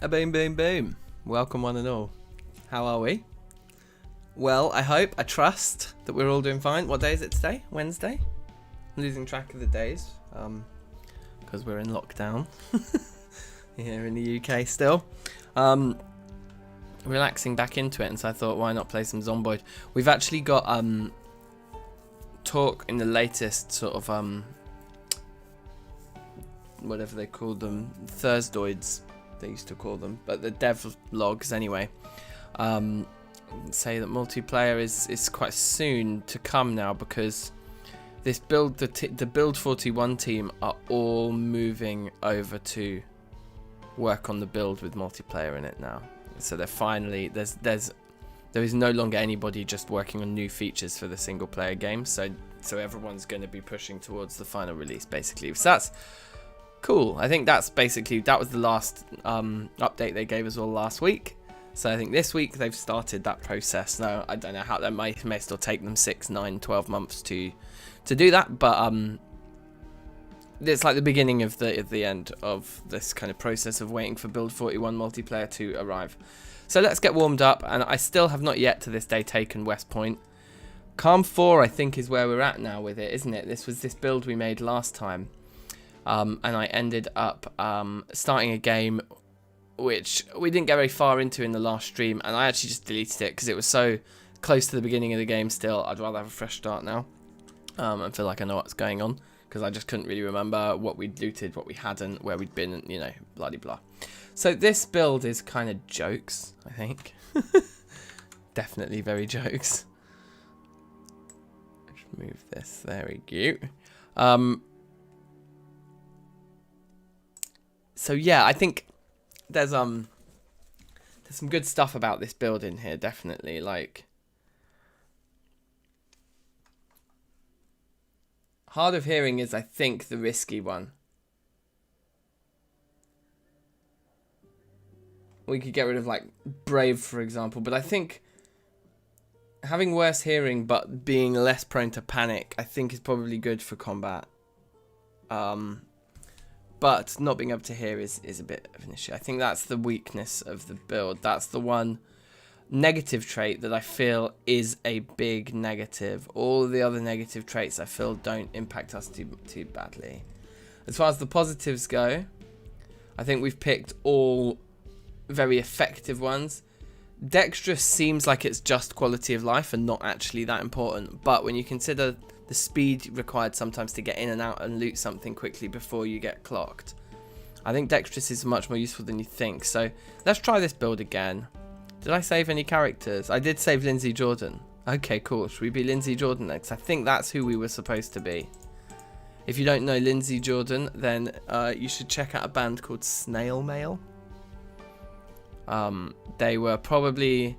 Boom, boom, boom. Welcome one and all. How are we? Well, I trust that we're all doing fine. What day is it today? Wednesday? I'm losing track of the days because we're in lockdown here in the UK still. Relaxing back into it, and so I thought, why not play some Zomboid? We've actually got talk in the latest sort of whatever they call them, Thursdoids they used to call them, but the dev logs anyway, say that multiplayer is quite soon to come now, because this build, the Build 41 team are all moving over to work on the build with multiplayer in it now. So they're finally, there is no longer anybody just working on new features for the single player game, so everyone's going to be pushing towards the final release basically. So that's cool. I think that was the last update they gave us all last week. So I think this week they've started that process. Now I don't know how that may still take them 6, 9, 12 months to do that, but it's like the beginning of the end of this kind of process of waiting for Build 41 multiplayer to arrive. So let's get warmed up, and I still have not yet to this day taken West Point. Calm 4 I think is where we're at now with it, isn't it? This was this build we made last time. And I ended up starting a game which we didn't get very far into in the last stream, and I actually just deleted it because it was so close to the beginning of the game still. I'd rather have a fresh start now and feel like I know what's going on, because I just couldn't really remember what we'd looted, what we hadn't, where we'd been, and, you know, blah-de-blah. So this build is kind of jokes, I think. Definitely very jokes. Let's move this. There we go. So yeah, I think there's some good stuff about this build in here, definitely. Like, hard of hearing is, I think, the risky one. We could get rid of like brave, for example, but I think having worse hearing but being less prone to panic, I think, is probably good for combat. But not being able to hear is a bit of an issue. I think that's the weakness of the build. That's the one negative trait that I feel is a big negative. All the other negative traits I feel don't impact us too badly. As far as the positives go, I think we've picked all very effective ones. Dexterous seems like it's just quality of life and not actually that important, but when you consider the speed required sometimes to get in and out and loot something quickly before you get clocked, I think Dexterous is much more useful than you think. So let's try this build again. Did I save any characters? I did save Lindsay Jordan. Okay, cool. Should we be Lindsay Jordan next? I think that's who we were supposed to be. If you don't know Lindsay Jordan, then you should check out a band called Snail Mail. They were probably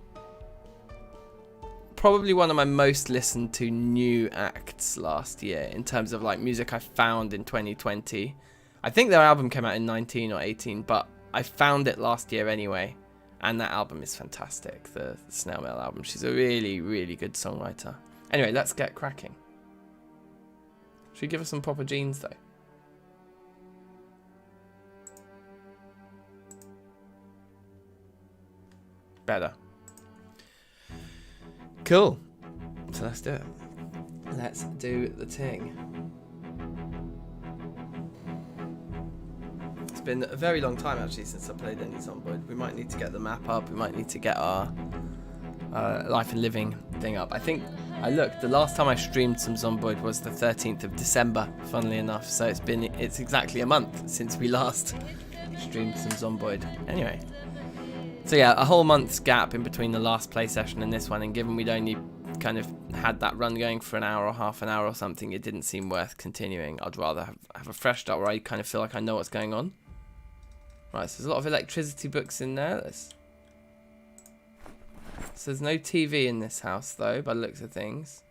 one of my most listened to new acts last year in terms of like music I found in 2020. I think their album came out in 19 or 18, but I found it last year anyway, and that album is fantastic, the Snail Mail album. She's a really, really good songwriter. Anyway, let's get cracking. Should we give her some proper jeans though? Better. Cool. So let's do it. Let's do the thing. It's been a very long time actually since I played any Zomboid. We might need to get the map up. We might need to get our life and living thing up. I think I looked. The last time I streamed some Zomboid was the 13th of December. Funnily enough, so it's exactly a month since we last streamed some Zomboid. Anyway. So yeah, a whole month's gap in between the last play session and this one, and given we'd only kind of had that run going for an hour or half an hour or something, it didn't seem worth continuing. I'd rather have a fresh start where I kind of feel like I know what's going on. Right, so there's a lot of electricity books in there. So there's no TV in this house though, by the looks of things.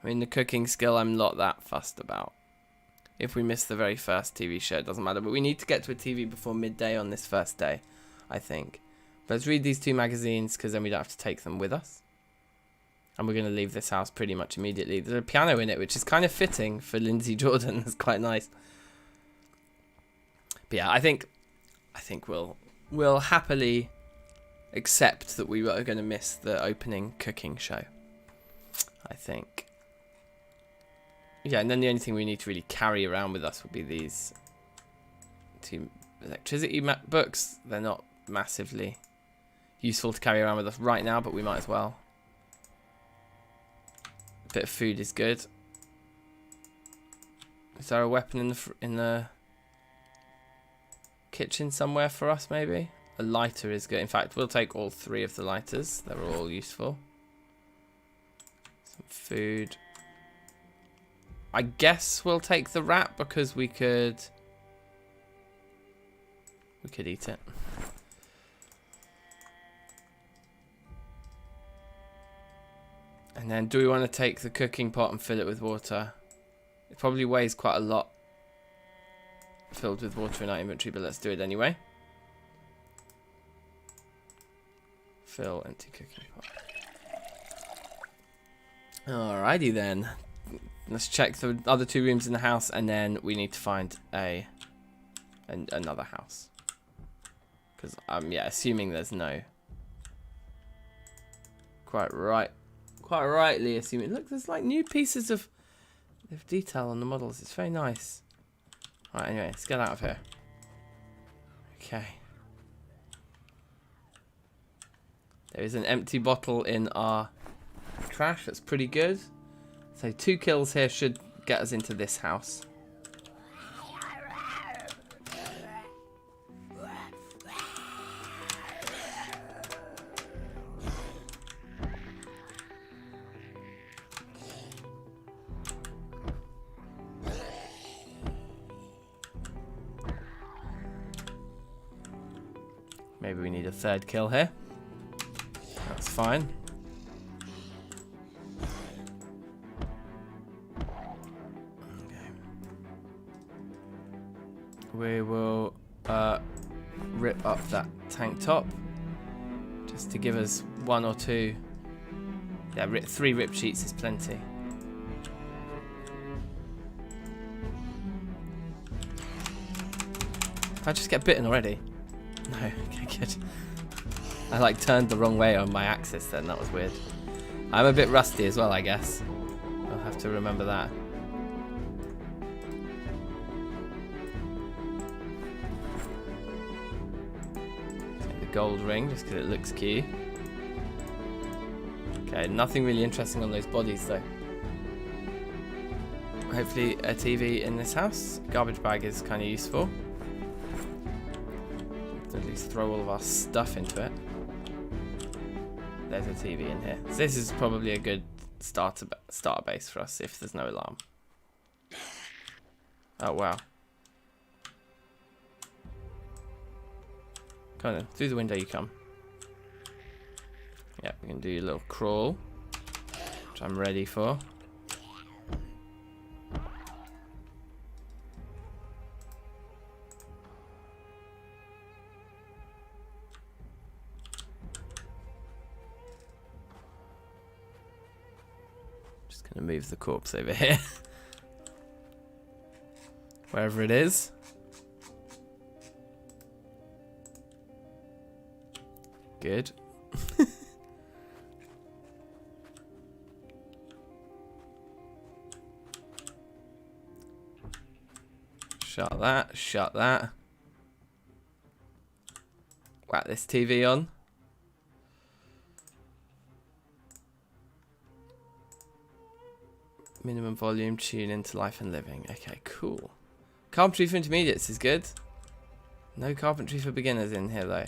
I mean, the cooking skill I'm not that fussed about. If we miss the very first TV show, it doesn't matter. But we need to get to a TV before midday on this first day, I think. But let's read these two magazines, because then we don't have to take them with us. And we're going to leave this house pretty much immediately. There's a piano in it, which is kind of fitting for Lindsay Jordan. That's quite nice. But yeah, I think we'll happily accept that we were going to miss the opening cooking show. I think. Yeah, and then the only thing we need to really carry around with us would be these 2 electricity books. They're not massively useful to carry around with us right now, but we might as well. A bit of food is good. Is there a weapon in the kitchen somewhere for us, maybe? A lighter is good. In fact, we'll take all 3 of the lighters. They're all useful. Some food. I guess we'll take the rat because we could eat it. And then do we want to take the cooking pot and fill it with water? It probably weighs quite a lot filled with water in our inventory, but let's do it anyway. Fill empty cooking pot. Alrighty then. Let's check the other 2 rooms in the house, and then we need to find another house. Because I'm assuming there's no. Quite rightly assuming. Look, there's like new pieces of detail on the models. It's very nice. Right, anyway, let's get out of here. Okay. There is an empty bottle in our trash. That's pretty good. So 2 kills here should get us into this house. Maybe we need a 3rd kill here. That's fine. We will rip up that tank top just to give us 1 or 2. Yeah, 3 rip sheets is plenty. I just get bitten already. No, okay, good. I like turned the wrong way on my axis then. That was weird. I'm a bit rusty as well, I guess. I'll have to remember that. Gold ring just because it looks cute. Okay, nothing really interesting on those bodies though. Hopefully a TV in this house. Garbage bag is kind of useful. At least throw all of our stuff into it. There's a TV in here. So this is probably a good starter base for us if there's no alarm. Oh wow. Come on then, through the window you come. Yeah, we can do your little crawl, which I'm ready for. Just gonna move the corpse over here. Wherever it is. Good. Shut that, shut that. Whack this TV on. Minimum volume, tune into life and living. Okay, cool. Carpentry for intermediates is good. No carpentry for beginners in here though.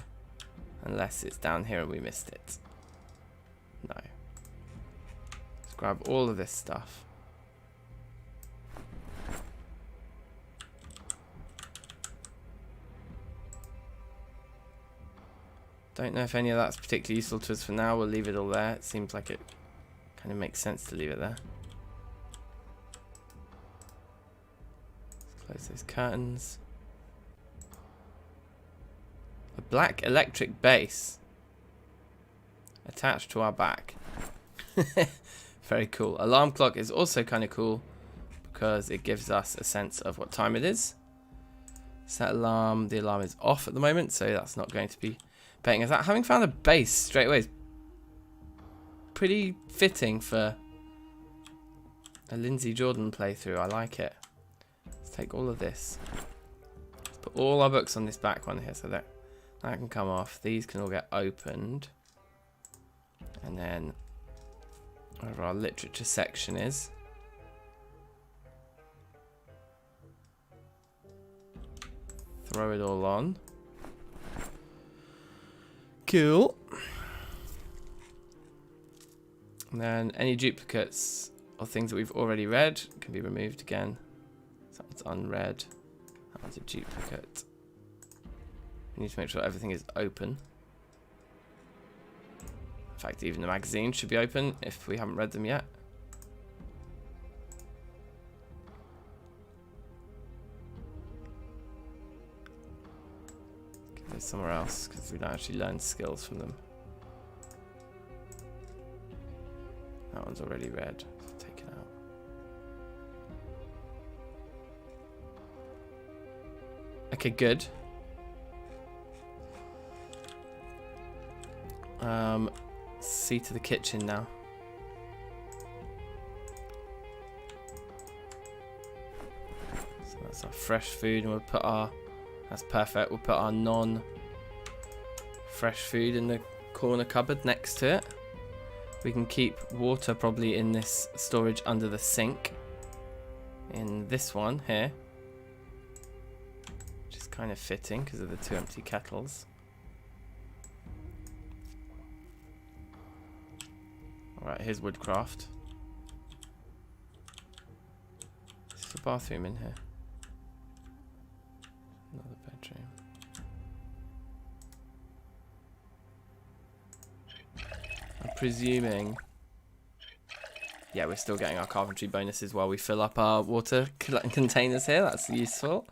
Unless it's down here and we missed it. No. Let's grab all of this stuff. Don't know if any of that's particularly useful to us for now. We'll leave it all there. It seems like it kind of makes sense to leave it there. Let's close those curtains. A black electric base attached to our back. Very cool. Alarm clock is also kind of cool because it gives us a sense of what time it is. Set alarm. The alarm is off at the moment, so that's not going to be betting us out. Having found a base straight away is pretty fitting for a Lindsay Jordan playthrough. I like it. Let's take all of this. Let's put all our books on this back one here so that can come off. These can all get opened. And then wherever our literature section is. Throw it all on. Cool. And then any duplicates or things that we've already read can be removed again. So it's unread. That one's a duplicate. We need to make sure everything is open. In fact, even the magazines should be open if we haven't read them yet. Get those somewhere else because we don't actually learn skills from them. That one's already read. Take it out. Okay, good. See to the kitchen now. So that's our fresh food, and we'll put our. That's perfect. We'll put our non-fresh food in the corner cupboard next to it. We can keep water probably in this storage under the sink. In this one here, which is kind of fitting because of the two empty kettles. Alright, here's woodcraft. There's a bathroom in here. Another bedroom. I'm presuming... Yeah, we're still getting our carpentry bonuses while we fill up our water containers here. That's useful.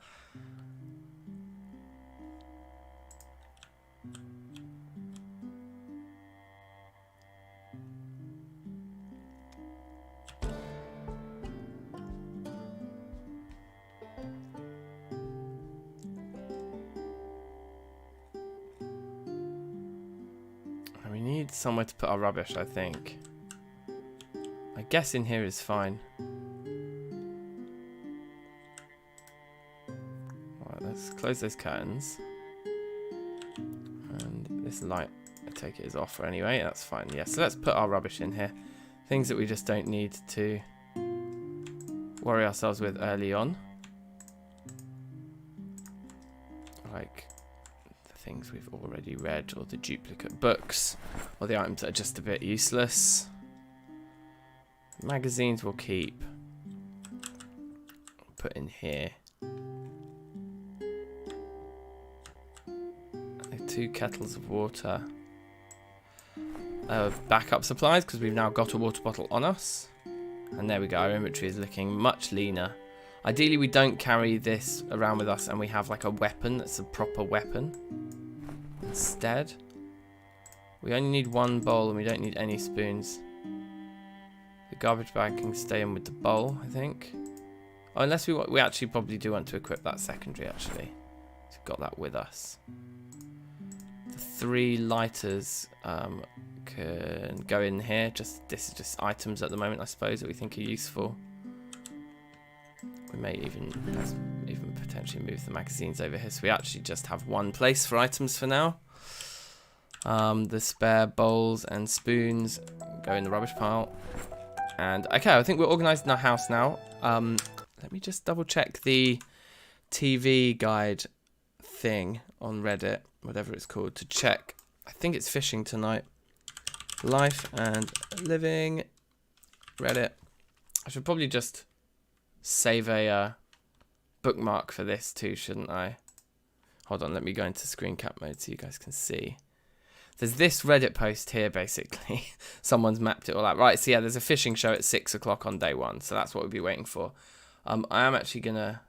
We need somewhere to put our rubbish, I think. I guess in here is fine. Alright, let's close those curtains. And this light, I take it, is off anyway. That's fine. Yeah, so let's put our rubbish in here. Things that we just don't need to worry ourselves with early on. Like the things we've already read, or the duplicate books, or the items that are just a bit useless. Magazines we'll keep. Put in here. Two kettles of water. Backup supplies, because we've now got a water bottle on us. And there we go, our inventory is looking much leaner. Ideally we don't carry this around with us and we have like a weapon that's a proper weapon. Instead, we only need one bowl and we don't need any spoons. The garbage bag can stay in with the bowl, I think. Oh, unless we actually probably do want to equip that secondary, actually. So we've got that with us. The 3 lighters can go in here. This is just items at the moment, I suppose, that we think are useful. We may even potentially move the magazines over here, so we actually just have one place for items for now. The spare bowls and spoons go in the rubbish pile. And okay, I think we're organised in our house now. Let me just double check the TV guide thing on Reddit, whatever it's called, to check. I think it's fishing tonight. Life and living Reddit. I should probably just save a bookmark for this too, shouldn't I? Hold on, let me go into screen cap mode so you guys can see. There's this Reddit post here, basically. Someone's mapped it all out. Right, so yeah, there's a fishing show at 6 o'clock on day 1, so that's what we'll be waiting for. I'm gonna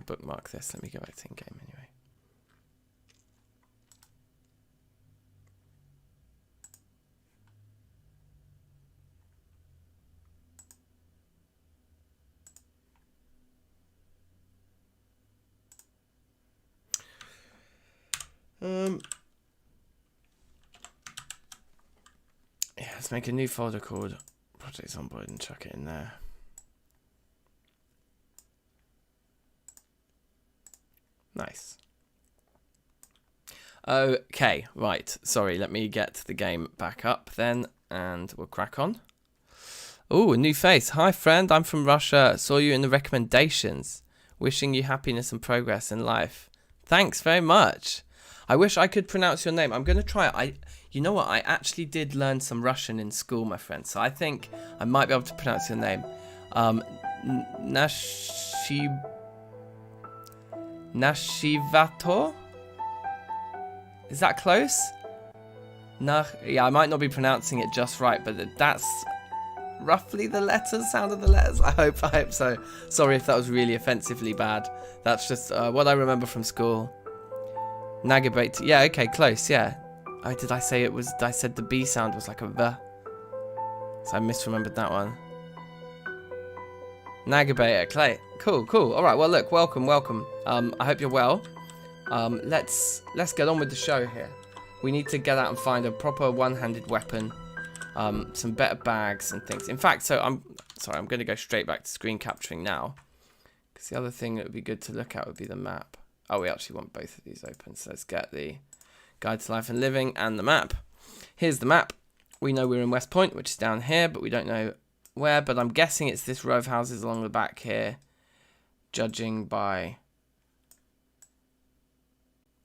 bookmark this. Let me go back to in-game anyway. Yeah, let's make a new folder called Project Zomboid and chuck it in there. Nice. Okay, right. Sorry, let me get the game back up then, and we'll crack on. Oh, a new face. Hi, friend. I'm from Russia. Saw you in the recommendations. Wishing you happiness and progress in life. Thanks very much. I wish I could pronounce your name. I'm going to try it. You know what? I actually did learn some Russian in school, my friend. So I think I might be able to pronounce your name. Nashivato? Is that close? Yeah, I might not be pronouncing it just right, but that's roughly the letters, sound of the letters. I hope so. Sorry if that was really offensively bad. That's just what I remember from school. Nagabate. Yeah, okay, close, yeah. Oh, did I say it was, I said the B sound was like a V. So I misremembered that one. Nagabate, Clay. Cool. Alright, well look, welcome. I hope you're well. Let's get on with the show here. We need to get out and find a proper one-handed weapon. Some better bags and things. In fact, I'm going to go straight back to screen capturing now. Because the other thing that would be good to look at would be the map. Oh, we actually want both of these open. So let's get the Guide to Life and Living and the map. Here's the map. We know we're in West Point, which is down here, but we don't know where. But I'm guessing it's this row of houses along the back here. Judging by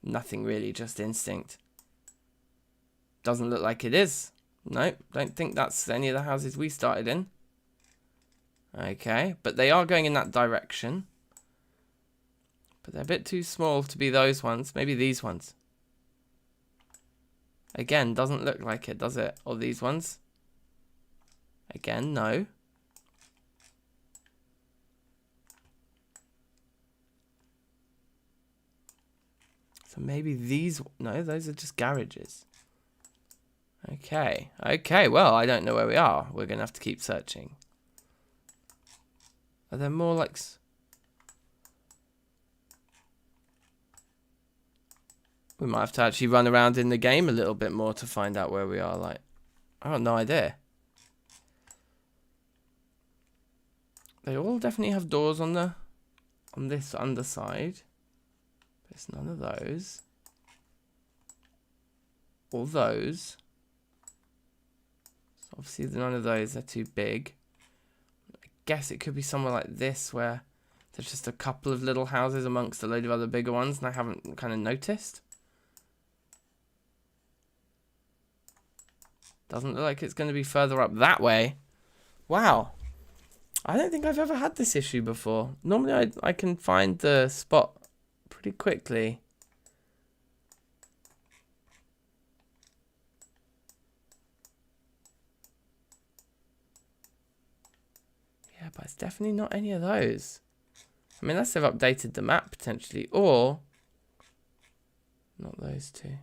nothing really, just instinct. Doesn't look like it is. No, don't think that's any of the houses we started in. Okay, but they are going in that direction. But they're a bit too small to be those ones. Maybe these ones. Again, doesn't look like it, does it? Or these ones. Again, no. So maybe these... No, those are just garages. Okay, well, I don't know where we are. We're going to have to keep searching. Are there more like... We might have to actually run around in the game a little bit more to find out where we are. Like, I have no idea. They all definitely have doors on this underside. But it's none of those. Or those. So obviously none of those are too big. I guess it could be somewhere like this where there's just a couple of little houses amongst a load of other bigger ones and I haven't kind of noticed. Doesn't look like it's going to be further up that way. Wow. I don't think I've ever had this issue before. Normally I can find the spot pretty quickly. Yeah, but it's definitely not any of those. I mean, unless they've updated the map potentially, or not those two.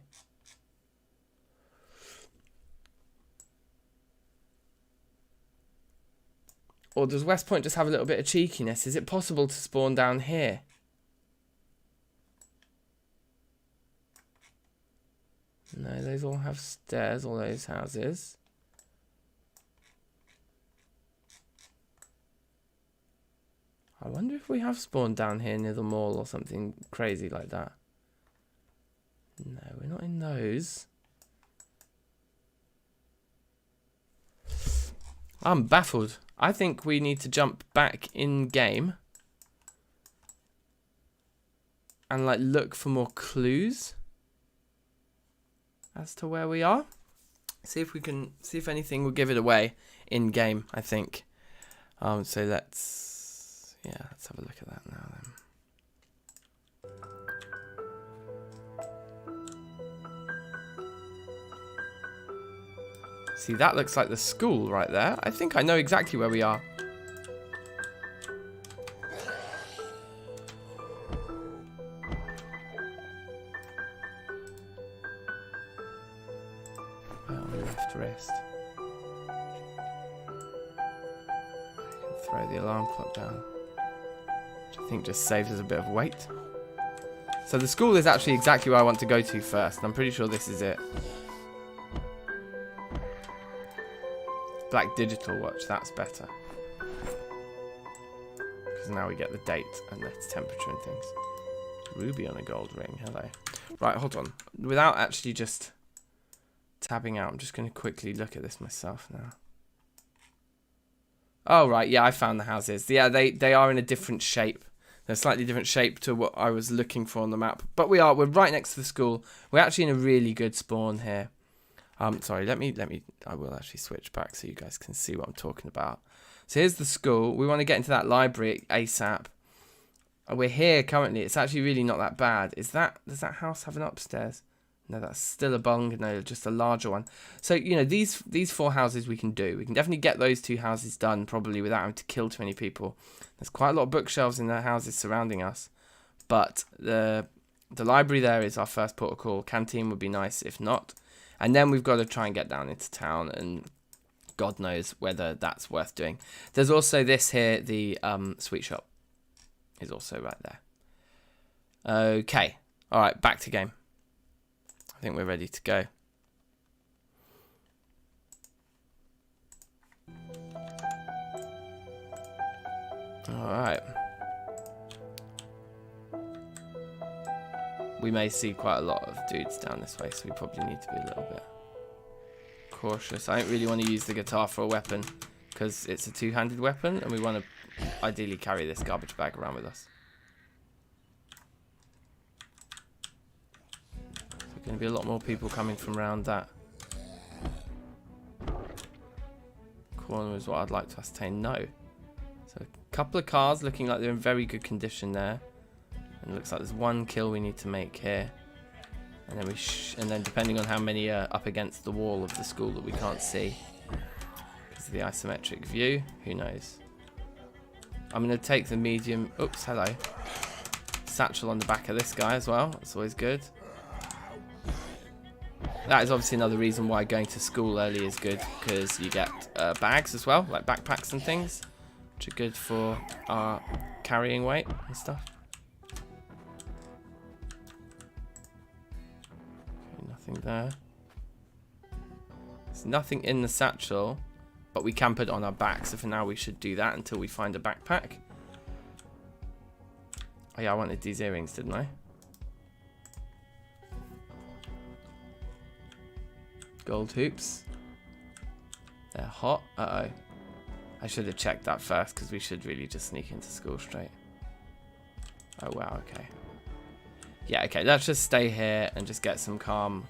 Or does West Point just have a little bit of cheekiness? Is it possible to spawn down here? No, those all have stairs, all those houses. I wonder if we have spawned down here near the mall or something crazy like that. No, we're not in those. I'm baffled. I think we need to jump back in game and like look for more clues as to where we are. See if we can see if anything will give it away in game, I think. So let's have a look at that now then. See, that looks like the school right there. I think I know exactly where we are. On the left wrist. I can throw the alarm clock down. Which I think just saves us a bit of weight. So the school is actually exactly where I want to go to first. And I'm pretty sure this is it. Black digital watch, that's better. Because now we get the date and the temperature and things. Ruby on a gold ring, hello. Right, hold on. Without actually just tabbing out, I'm just going to quickly look at this myself now. Oh, right, yeah, I found the houses. Yeah, they are in a different shape. They're a slightly different shape to what I was looking for on the map. But we're right next to the school. We're actually in a really good spawn here. Sorry, I will actually switch back so you guys can see what I'm talking about. So here's the school. We want to get into that library ASAP. We're here currently. It's actually really not that bad. Does that house have an upstairs? No, that's still a bungalow, just a larger one. So, you know, these 4 houses we can do. We can definitely get those 2 houses done, probably without having to kill too many people. There's quite a lot of bookshelves in the houses surrounding us. But the library there is our first port of call. Canteen would be nice if not. And then we've got to try and get down into town, and God knows whether that's worth doing. There's also this here, the sweet shop is also right there. Okay. All right, back to game. I think we're ready to go. All right. We may see quite a lot of dudes down this way, so we probably need to be a little bit cautious. I don't really want to use the guitar for a weapon because it's a 2-handed weapon, and we want to ideally carry this garbage bag around with us. There's going to be a lot more people coming from around that corner is what I'd like to ascertain. No. So a couple of cars looking like they're in very good condition there. And it looks like there's 1 kill we need to make here. And then and then depending on how many are up against the wall of the school that we can't see because of the isometric view, who knows. I'm going to take the medium, oops, hello, satchel on the back of this guy as well. That's always good. That is obviously another reason why going to school early is good, because you get bags as well, like backpacks and things, which are good for our carrying weight and stuff. Okay, nothing there. There's nothing in the satchel, but we can put it on our back, so for now we should do that until we find a backpack. Oh yeah, I wanted these earrings, didn't I? Gold hoops. They're hot. Uh-oh. I should have checked that first, because we should really just sneak into school straight. Oh wow, okay. Yeah, okay, let's just stay here and just get some calm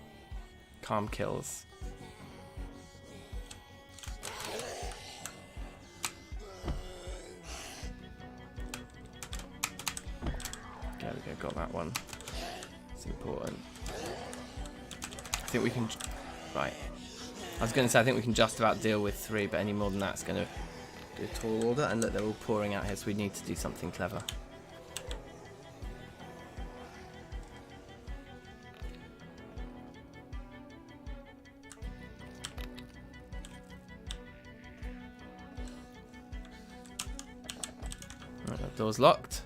kills. There we go, got that one. It's important. I think we can... Right. I was going to say I think we can just about deal with 3, but any more than that's going to do a tall order. And look, they're all pouring out here, so we need to do something clever. Right, that door's locked.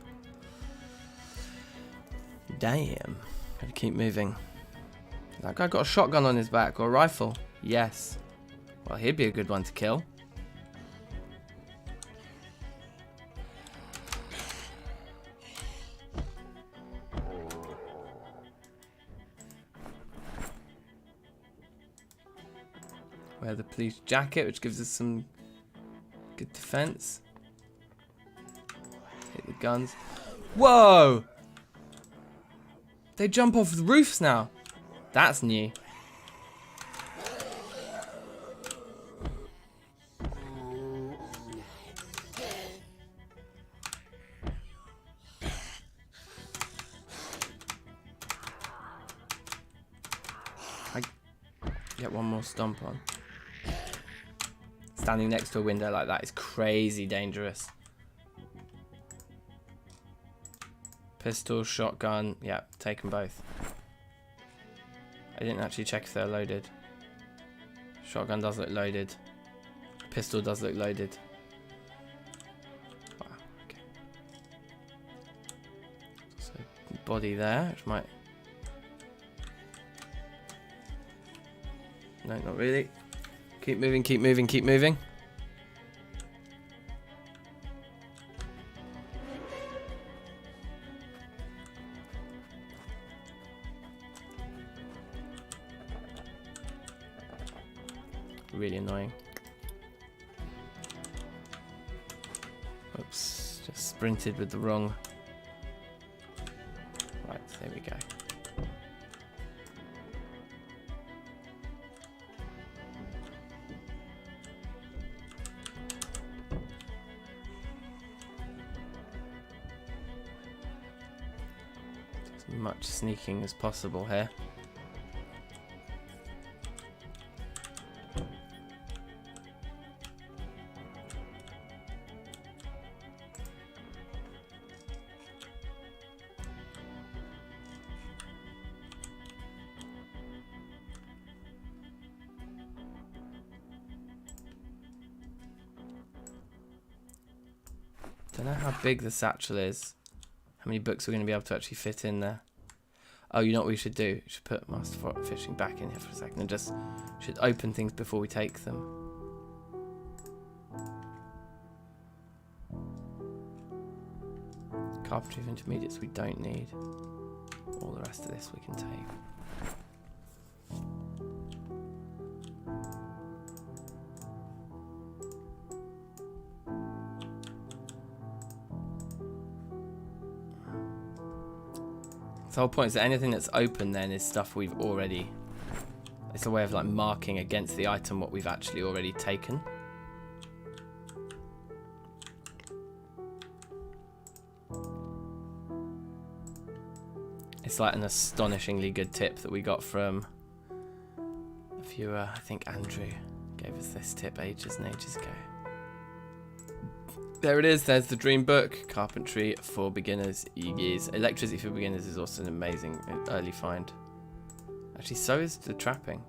Damn. Gotta keep moving. That guy got a shotgun on his back, or a rifle. Yes. Well, he'd be a good one to kill. Wear the police jacket, which gives us some good defense. Hit the guns. Whoa! They jump off the roofs now. That's new. I get one more stomp on. Standing next to a window like that is crazy dangerous. Pistol, shotgun, yeah, take them both. I didn't actually check if they're loaded. Shotgun does look loaded. Pistol does look loaded. Wow, okay. So body there, which might... No, not really. Keep moving, keep moving, keep moving. Really annoying. Oops, just sprinted with the wrong... Right, there we go. As much sneaking as possible here. Don't know how big the satchel is. How many books we're going to be able to actually fit in there. Oh, you know what we should do? We should put Master Fishing back in here for a second and just should open things before we take them. Carpentry of intermediates we don't need. All the rest of this we can take. So the whole point is that anything that's open then is stuff we've already... It's a way of like marking against the item what we've actually already taken. It's like an astonishingly good tip that we got from a viewer. I think Andrew gave us this tip ages and ages ago. There it is, there's the dream book. Carpentry for beginners, Iggy's. Electricity for beginners is also an amazing early find. Actually, so is the trapping.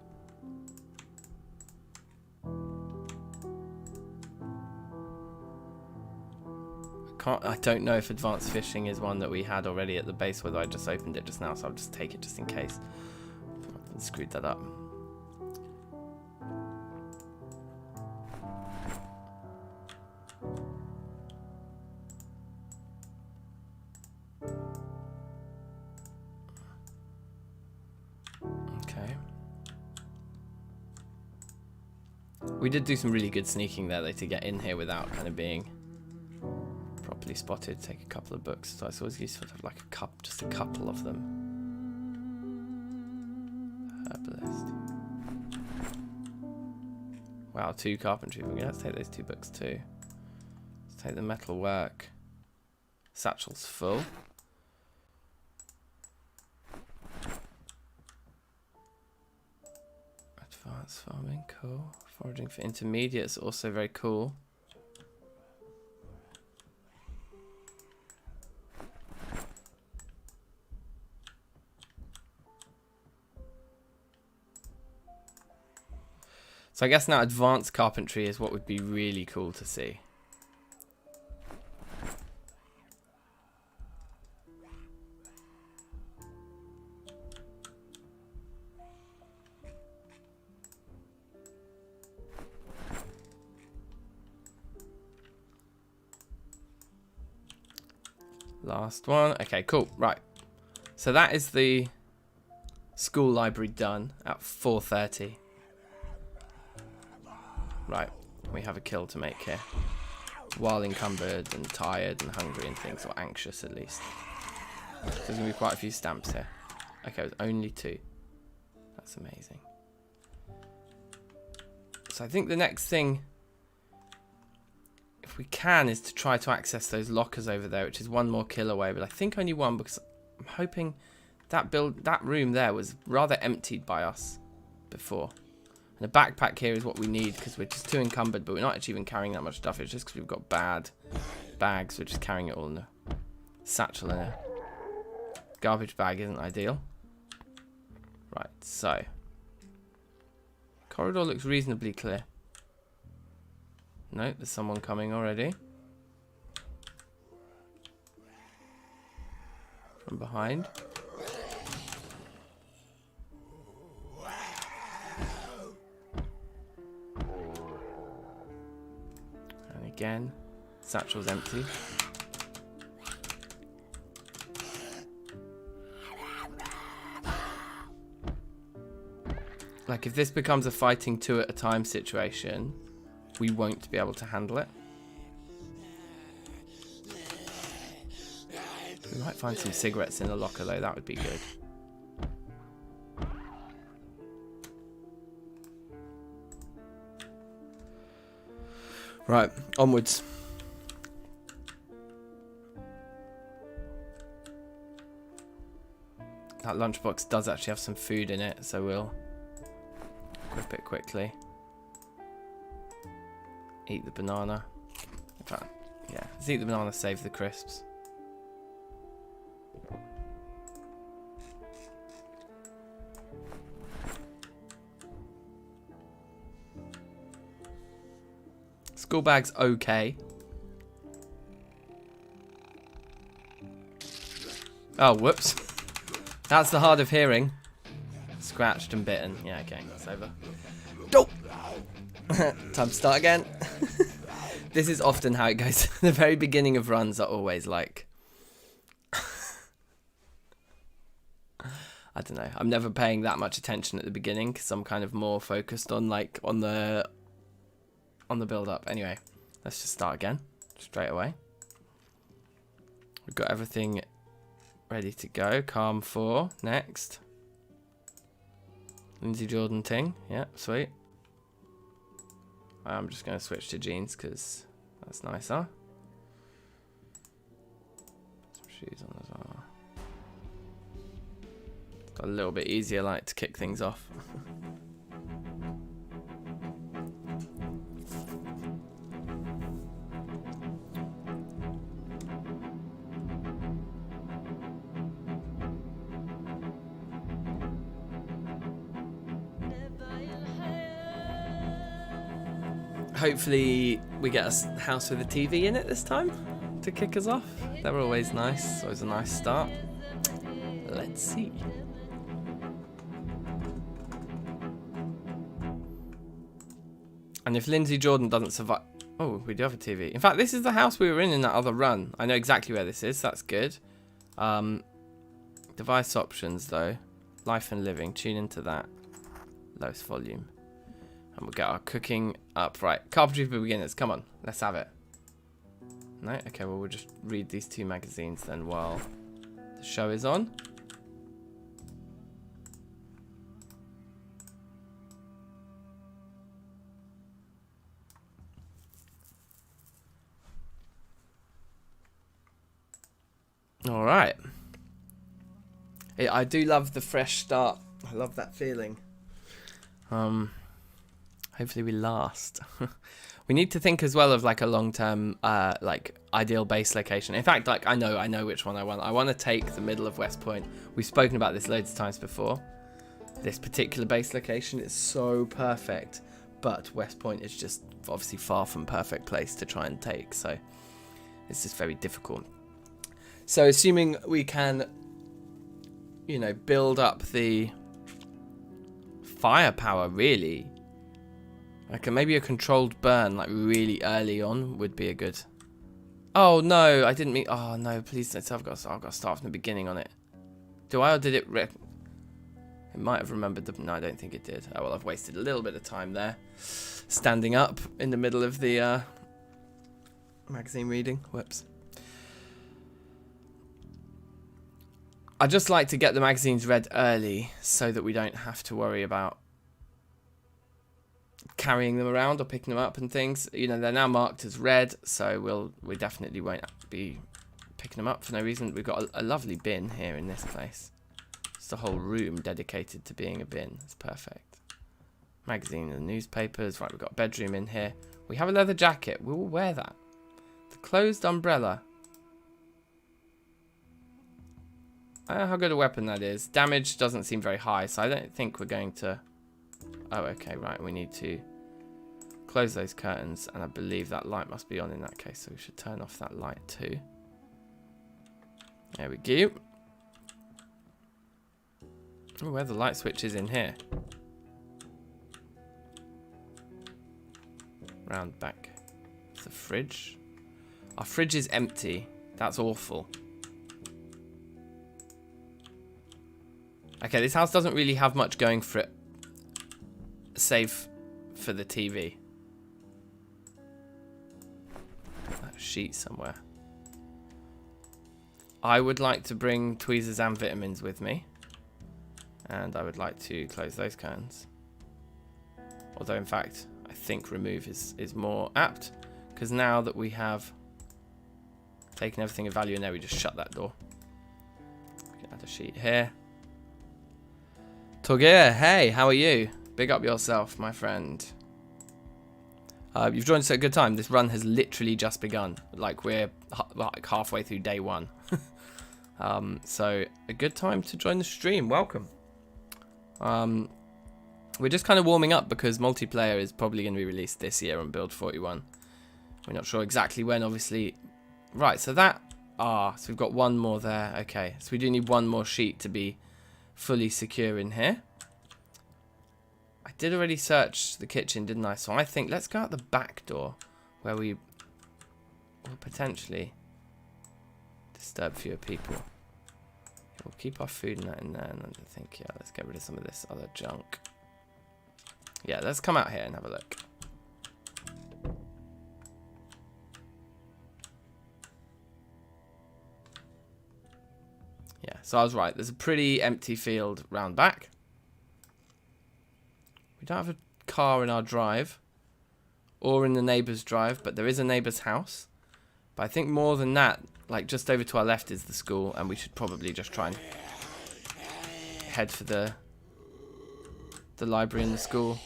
I don't know if advanced fishing is one that we had already at the base, whether I just opened it just now, so I'll just take it just in case. I screwed that up. We did do some really good sneaking there though to get in here without kind of being properly spotted. Take a couple of books, so it's always useful to have like just a couple of them. Herbalist. Wow, 2 carpentry. We're gonna have to take those 2 books too. Let's take the metal work. Satchel's full. Advanced farming, cool. Foraging for intermediates, also very cool. So I guess now advanced carpentry is what would be really cool to see. Last one. Okay, cool. Right. So that is the school library done at 4:30. Right. We have a kill to make here. While encumbered and tired and hungry and things, or anxious at least. There's going to be quite a few stamps here. Okay, it was only 2. That's amazing. So I think the next thing, if we can, is to try to access those lockers over there, which is 1 more kill away, but I think only 1 because I'm hoping that room there was rather emptied by us before. And a backpack here is what we need because we're just too encumbered, but we're not actually even carrying that much stuff. It's just because we've got bad bags. We're just carrying it all in a satchel and a garbage bag isn't ideal. Right, so corridor looks reasonably clear. No, there's someone coming already. from behind. And again, satchel's empty. Like, if this becomes a fighting 2 at a time situation, we won't be able to handle it. We might find some cigarettes in the locker, though. That would be good. Right, onwards. That lunchbox does actually have some food in it, so we'll equip it quickly. Eat the banana. In fact, yeah, let's eat the banana, save the crisps. School bag's okay. Oh, whoops. That's the hard of hearing. Scratched and bitten. Yeah, okay, that's over. Dope. Time to start again. This is often how it goes. The very beginning of runs are always like... I don't know. I'm never paying that much attention at the beginning because I'm kind of more focused on like on the build up. Anyway, let's just start again straight away. We've got everything ready to go. Calm 4 next. Lindsay Jordan ting. Yeah, sweet. I'm just going to switch to jeans because that's nicer. Put some shoes on as well. It's got a little bit easier like to kick things off. Hopefully we get a house with a TV in it this time to kick us off. They're always nice. Always a nice start. Let's see. And if Lindsay Jordan doesn't survive... Oh, we do have a TV. In fact, this is the house we were in that other run. I know exactly where this is. That's good. Device options, though. Life and living. Tune into that. Lowest volume. And we'll get our cooking up. Right, carpentry for beginners. Come on, let's have it. No? Okay, well, we'll just read these 2 magazines then while the show is on. All right. I do love the fresh start. I love that feeling. Hopefully we last. We need to think as well of like a long-term, like ideal base location. In fact, like I know which one I want. I want to take the middle of West Point. We've spoken about this loads of times before. This particular base location is so perfect, but West Point is just obviously far from perfect place to try and take. So it's just very difficult. So assuming we can, you know, build up the firepower really. Like maybe a controlled burn, like really early on, would be a good. Oh no, I didn't mean. Oh no, please don't. I've got to start from the beginning on it. Do I or did it? It might have remembered the. No, I don't think it did. Oh well, I've wasted a little bit of time there, standing up in the middle of the magazine reading. Whoops. I just like to get the magazines read early so that we don't have to worry about carrying them around or picking them up and things. You know, they're now marked as red, so we definitely won't be picking them up for no reason. We've got a lovely bin here in this place. It's a whole room dedicated to being a bin. It's perfect. Magazine and newspapers. Right, we've got a bedroom in here. We have a leather jacket. We will wear that. The closed umbrella. I don't know how good a weapon that is. Damage doesn't seem very high, so I don't think we're going to... Oh, okay, right. We need to close those curtains, and I believe that light must be on in that case, so we should turn off that light too. There we go. Ooh, where the light switch is in here. Round back. The fridge. Our fridge is empty. That's awful. Okay, this house doesn't really have much going for it. Save for the TV. That sheet somewhere. I would like to bring tweezers and vitamins with me. And I would like to close those curtains. Although, in fact, I think remove is more apt. Because now that we have taken everything of value in there, we just shut that door. We can add a sheet here. Togir, hey, how are you? Big up yourself, my friend. You've joined us at a good time. This run has literally just begun. Like, we're like halfway through day 1. So, a good time to join the stream. Welcome. We're just kind of warming up because multiplayer is probably going to be released this year on Build 41. We're not sure exactly when, obviously. Right, so that... so we've got one more there. Okay, so we do need one more sheet to be fully secure in here. I did already search the kitchen, didn't I? So I think let's go out the back door where we will potentially disturb fewer people. We'll keep our food and that in there, and I think, yeah, let's get rid of some of this other junk. Yeah, let's come out here and have a look. Yeah, so I was right. There's a pretty empty field round back. We don't have a car in our drive or in the neighbour's drive, but there is a neighbour's house. But I think more than that, like just over to our left is the school, and we should probably just try and head for the library and the school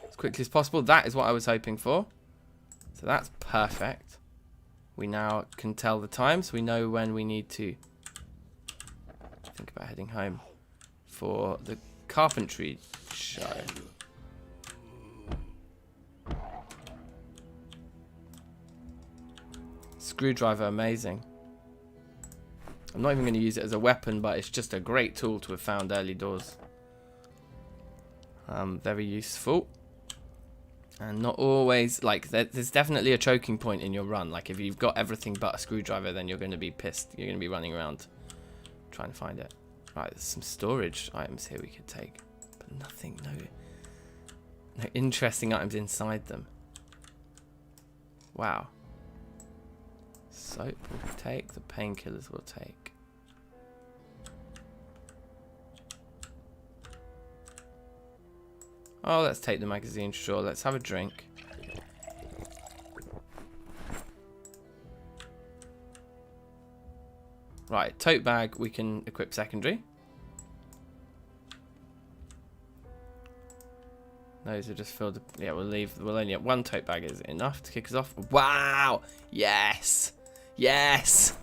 as quickly as possible. That is what I was hoping for. So that's perfect. We now can tell the time, so we know when we need to think about heading home for the carpentry show. Screwdriver, amazing. I'm not even going to use it as a weapon, but it's just a great tool to have found early doors. Very useful. And not always, like, there's definitely a choking point in your run. Like, if you've got everything but a screwdriver, then you're going to be pissed. You're going to be running around trying to find it. Right, there's some storage items here we could take. But nothing, no interesting items inside them. Wow. Soap we'll take, the painkillers we'll take. Oh, let's take the magazine, sure. Let's have a drink. Right, tote bag we can equip secondary. Those are just filled. Yeah, we'll leave. We'll only have one tote bag is enough to kick us off. Wow! Yes! Yes!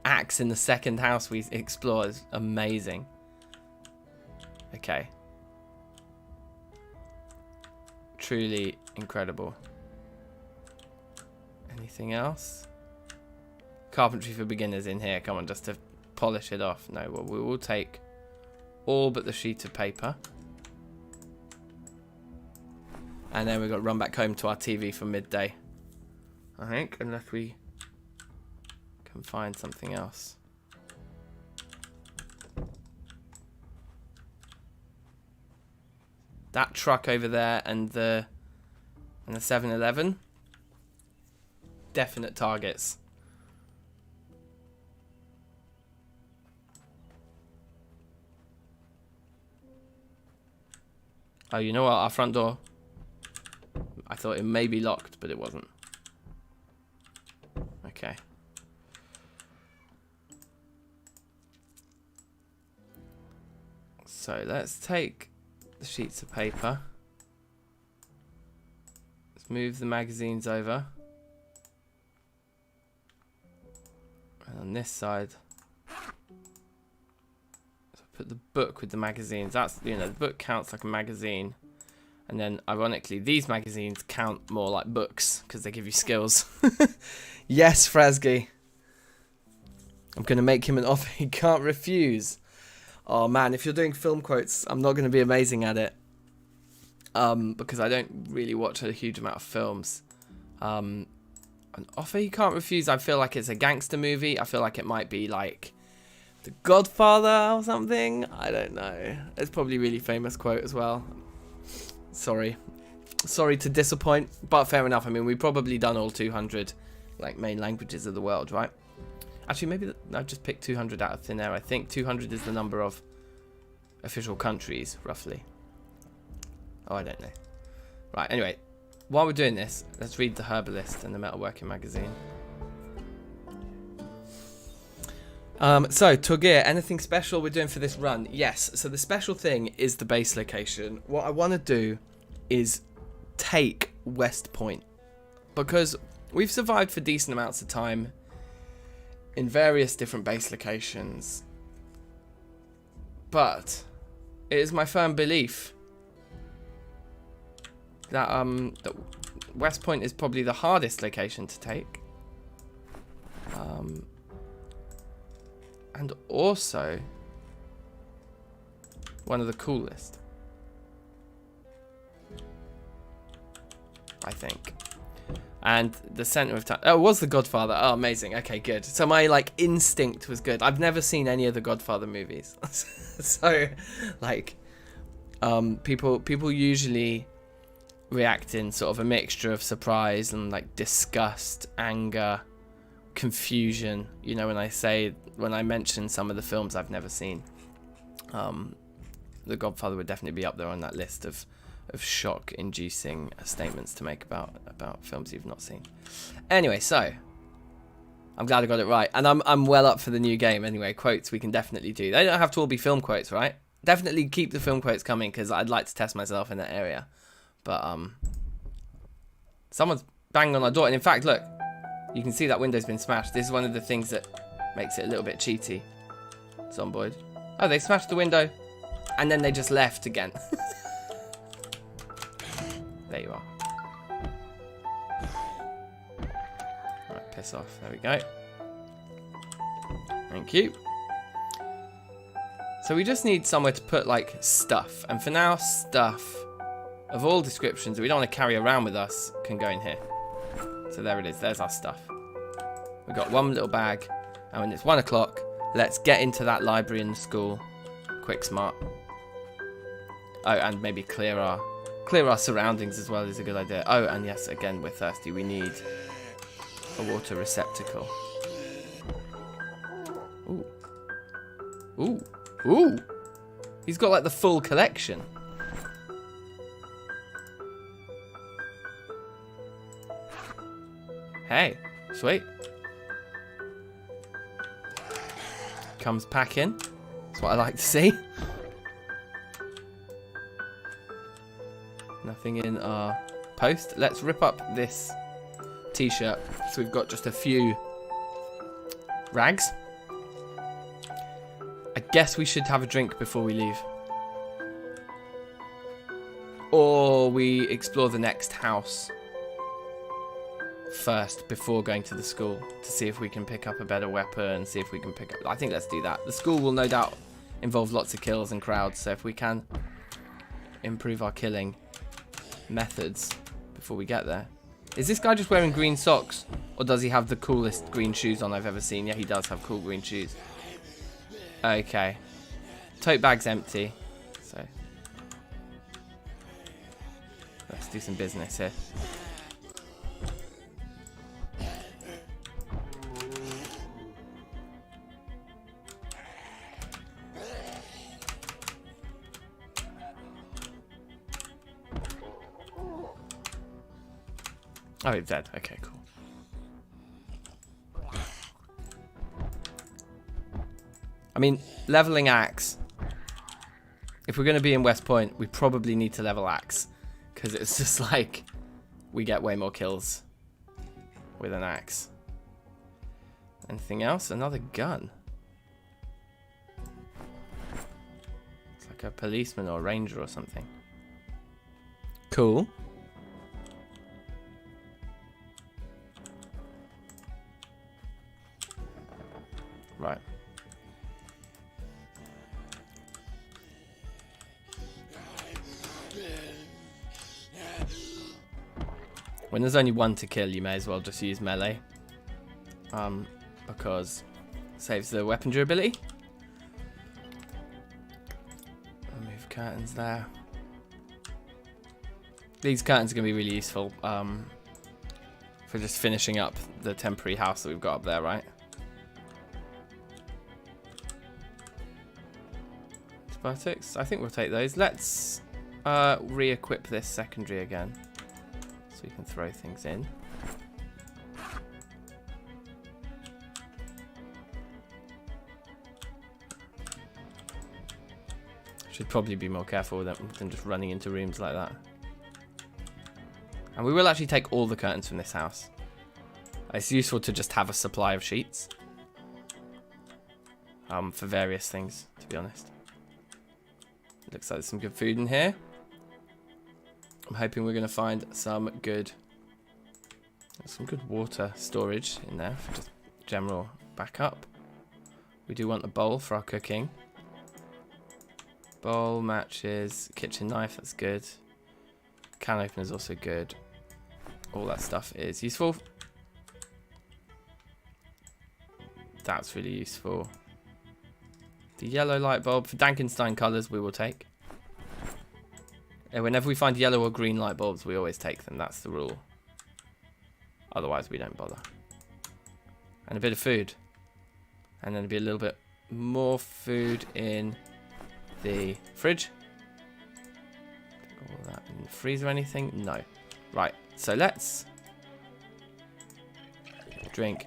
Axe in the second house we explore is amazing. Okay. Truly incredible. Anything else? Carpentry for beginners in here. Come on, just to polish it off. No, well, we will take all but the sheet of paper. And then we've got to run back home to our TV for midday. I think, unless we can find something else. That truck over there and the 7-Eleven. Definite targets. Oh, you know what? Our front door. I thought it may be locked, but it wasn't. Okay. So let's take the sheets of paper. Let's move the magazines over. And on this side, so put the book with the magazines. That's, you know, the book counts like a magazine. And then, ironically, these magazines count more like books because they give you skills. Yes, Frasgy. I'm going to make him an offer he can't refuse. Oh man, if you're doing film quotes, I'm not going to be amazing at it. Because I don't really watch a huge amount of films. An offer you can't refuse. I feel like it's a gangster movie. I feel like it might be like The Godfather or something. I don't know. It's probably a really famous quote as well. Sorry to disappoint, but fair enough. I mean, we've probably done all 200 like main languages of the world, right? Actually, maybe I just picked 200 out of thin air. I think 200 is the number of official countries, roughly. Oh, I don't know. Right, anyway, while we're doing this, let's read the Herbalist and the Metalworking Magazine. So, Togir, anything special we're doing for this run? Yes, so the special thing is the base location. What I want to do is take West Point, because we've survived for decent amounts of time in various different base locations, but it is my firm belief that that West Point is probably the hardest location to take, and also one of the coolest, I think. And the center of town. Oh, it was The Godfather. Oh, amazing. Okay, good. So my like instinct was good. I've never seen any of the Godfather movies, so like, people usually react in sort of a mixture of surprise and like disgust, anger, confusion. You know, when I mention some of the films I've never seen, The Godfather would definitely be up there on that list of shock-inducing statements to make about films you've not seen. Anyway, so I'm glad I got it right, and I'm well up for the new game. Anyway, quotes we can definitely do. They don't have to all be film quotes, right? Definitely keep the film quotes coming, because I'd like to test myself in that area. But someone's banging on our door, and in fact, look, you can see that window's been smashed. This is one of the things that makes it a little bit cheaty. Zomboid. Oh, they smashed the window, and then they just left again. There you are. Right, piss off. There we go. Thank you. So we just need somewhere to put, like, stuff. And for now, stuff of all descriptions that we don't want to carry around with us can go in here. So there it is. There's our stuff. We've got one little bag. And when it's 1 o'clock, let's get into that library in the school. Quick, smart. Oh, and maybe clear our surroundings as well is a good idea. Oh, and yes, again, we're thirsty. We need a water receptacle. Ooh. Ooh. Ooh. He's got like the full collection. Hey, sweet. Comes packing. That's what I like to see. Nothing in our post. Let's rip up this t-shirt. So we've got just a few rags. I guess we should have a drink before we leave. Or we explore the next house first before going to the school to see if we can pick up a better weapon, see if we can pick up... I think let's do that. The school will no doubt involve lots of kills and crowds, so if we can improve our killing methods before we get there. Is this guy just wearing green socks, or does he have the coolest green shoes on I've ever seen? Yeah, he does have cool green shoes. Okay. Tote bag's empty, so let's do some business here. Oh, he's dead. Okay, cool. I mean, leveling axe. If we're going to be in West Point, we probably need to level axe. Because it's just like, we get way more kills with an axe. Anything else? Another gun. It's like a policeman or a ranger or something. Cool. Right. When there's only one to kill, you may as well just use melee. Because it saves the weapon durability. Remove curtains there. These curtains are going to be really useful for just finishing up the temporary house that we've got up there, right? Antibiotics, I think we'll take those. Let's re-equip this secondary again, so we can throw things in. Should probably be more careful with them than just running into rooms like that. And we will actually take all the curtains from this house. It's useful to just have a supply of sheets. For various things, to be honest. Looks like there's some good food in here. I'm hoping we're going to find some good water storage in there for just general backup. We do want a bowl for our cooking. Bowl, matches, kitchen knife, that's good. Can opener is also good. All that stuff is useful. That's really useful. The yellow light bulb for DankNStein colours we will take. And whenever we find yellow or green light bulbs, we always take them. That's the rule. Otherwise, we don't bother. And a bit of food. And then be a little bit more food in the fridge. All that in the freezer or anything? No. Right. So let's drink.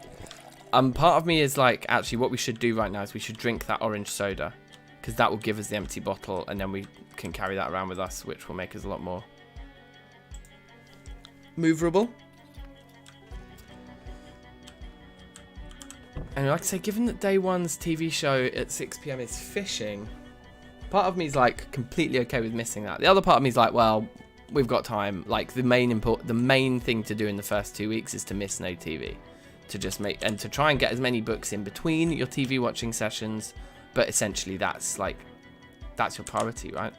Part of me is like, actually, what we should do right now is we should drink that orange soda, because that will give us the empty bottle, and then we can carry that around with us, which will make us a lot more moverable. And like I say, given that day one's TV show at 6 PM is fishing, part of me is like completely okay with missing that. The other part of me is like, well, we've got time. Like the main thing to do in the first 2 weeks is to miss no TV. To just make and to try and get as many books in between your TV watching sessions, but essentially that's your priority, right?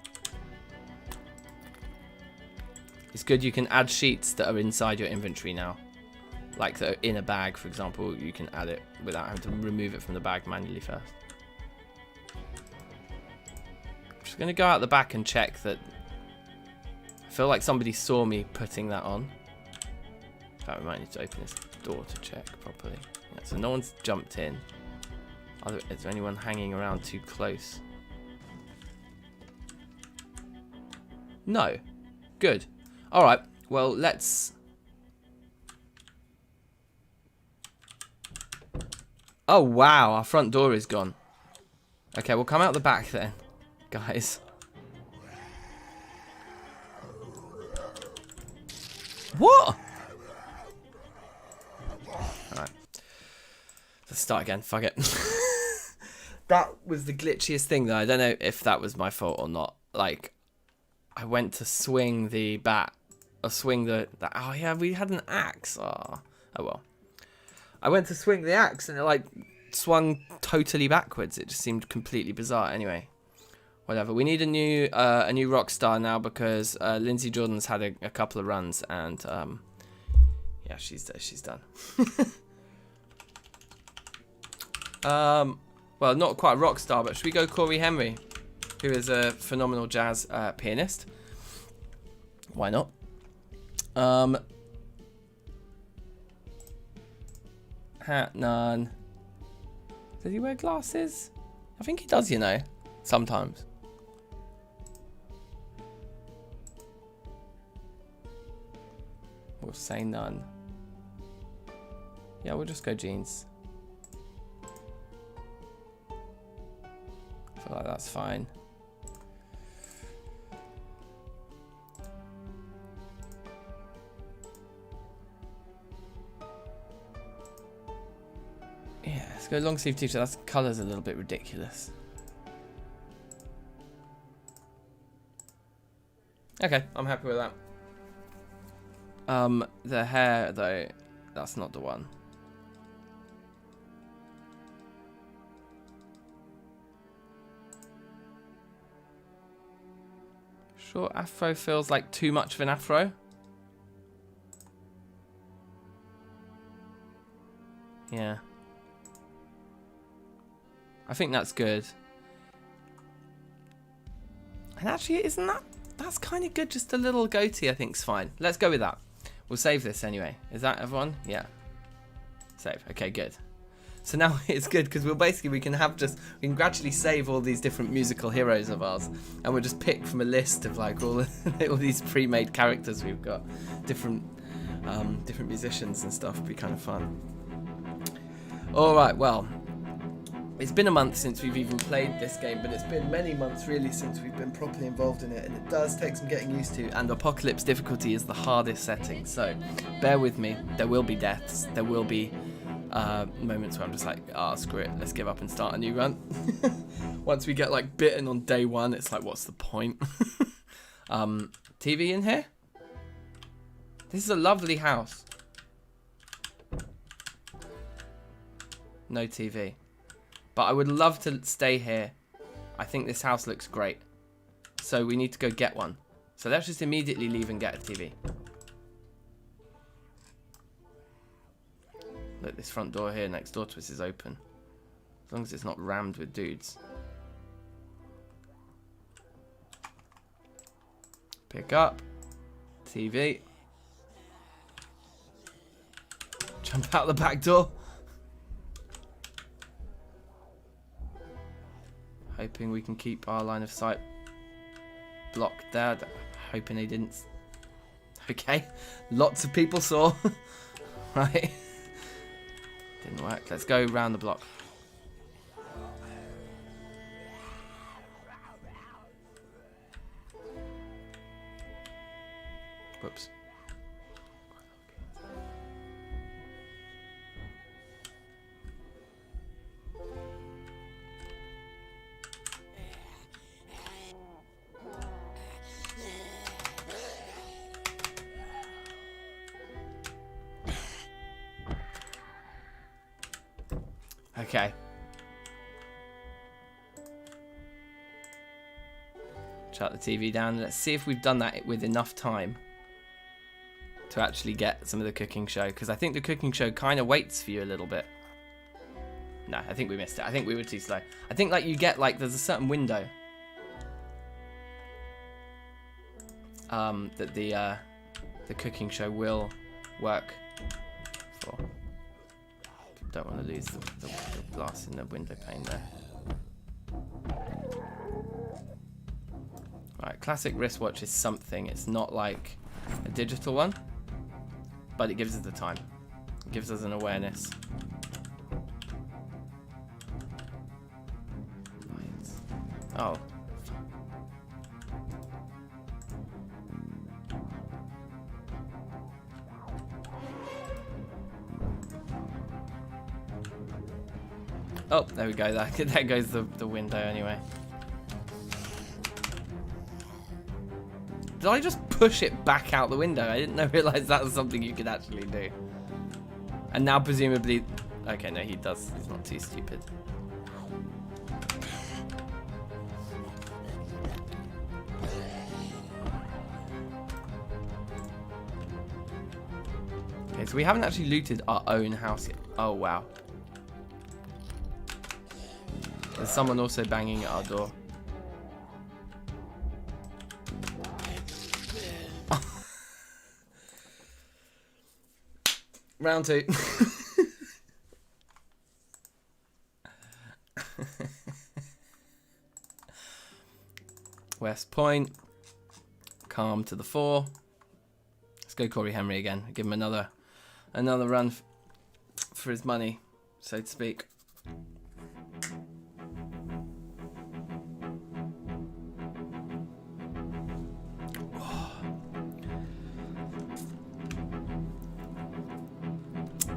It's good you can add sheets that are inside your inventory now, like that are in a bag, for example. You can add it without having to remove it from the bag manually first. I'm just gonna go out the back and check that. I feel like somebody saw me putting that on. In fact, we might need to open this door to check properly. Yeah, so no one's jumped in. Is there anyone hanging around too close? No. Good. Alright, well, let's... Oh, wow, our front door is gone. Okay, we'll come out the back then, guys. What? Alright. Let's start again. Fuck it. That was the glitchiest thing, though. I don't know if that was my fault or not. Like, I went to swing the bat. Or swing the... Oh, yeah, we had an axe. Oh, well. I went to swing the axe and it, like, swung totally backwards. It just seemed completely bizarre. Anyway. Whatever. We need a new rock star now because Lindsay Jordan's had a couple of runs and yeah, she's done. Well, not quite a rock star, but should we go Corey Henry, who is a phenomenal jazz pianist? Why not? Hat, none. Does he wear glasses? I think he does, you know, sometimes. We'll say none. Yeah, we'll just go jeans. I feel like that's fine. Yeah, let's go long sleeve t-shirt. That colour's a little bit ridiculous. Okay, I'm happy with that. The hair though, that's not the one. Short afro feels like too much of an afro. Yeah. I think that's good. And actually, isn't that... That's kind of good. Just a little goatee, I think, is fine. Let's go with that. We'll save this anyway. Is that everyone? Yeah. Save. Okay, good. So now it's good because we can gradually save all these different musical heroes of ours, and we'll just pick from a list of like all these pre-made characters we've got, different musicians and stuff. It'd be kind of fun. All right, well, it's been a month since we've even played this game, but it's been many months really since we've been properly involved in it, and it does take some getting used to. And Apocalypse difficulty is the hardest setting, so bear with me. There will be deaths. There will be moments where I'm just like, screw it, let's give up and start a new run. Once we get like bitten on day one, it's like, what's the point? TV in here? This is a lovely house. No TV. But I would love to stay here. I think this house looks great. So we need to go get one. So let's just immediately leave and get a TV. Look, this front door here next door to us is open. As long as it's not rammed with dudes. Pick up. TV. Jump out the back door. Hoping we can keep our line of sight blocked there. Hoping they didn't. Okay. Lots of people saw. Right. Didn't work. Let's go round the block. Whoops. Okay. Shut the TV down. Let's see if we've done that with enough time to actually get some of the cooking show, because I think the cooking show kind of waits for you a little bit. No, I think we missed it. I think we were too slow. I think like you get like there's a certain window that the cooking show will work for. Don't want to lose the glass in the window pane there. Right, classic wristwatch is something. It's not like a digital one, but it gives us the time. It gives us an awareness. Oh. Oh, there we go. There goes the window anyway. Did I just push it back out the window? I didn't realize that was something you could actually do. And now presumably... Okay, no, he does. He's not too stupid. Okay, so we haven't actually looted our own house yet. Oh, wow. There's someone also banging at our door. Round two. West Point. Calm to the fore. Let's go Corey Henry again. Give him another run for his money, so to speak.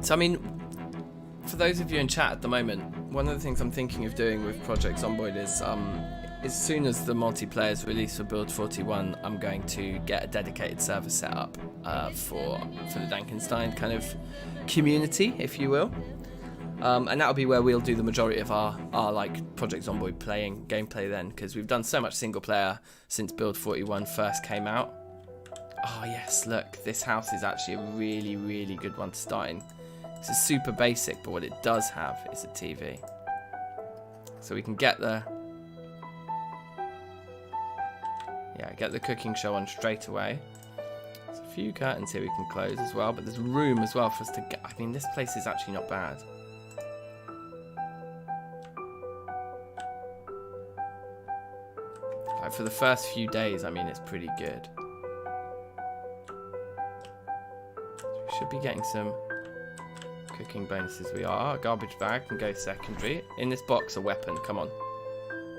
So, I mean, for those of you in chat at the moment, one of the things I'm thinking of doing with Project Zomboid is, as soon as the multiplayer is released for Build 41, I'm going to get a dedicated server set up for the DankNStein kind of community, if you will. And that'll be where we'll do the majority of our like Project Zomboid gameplay then, because we've done so much single player since Build 41 first came out. Oh yes, look, this house is actually a really, really good one to start in. It's super basic, but what it does have is a TV. So we can get the cooking show on straight away. There's a few curtains here we can close as well, but there's room as well for us to get. I mean, this place is actually not bad. Like for the first few days, I mean, it's pretty good. So we should be getting some cooking bonuses. We are. A garbage bag can go secondary. In this box, a weapon. Come on.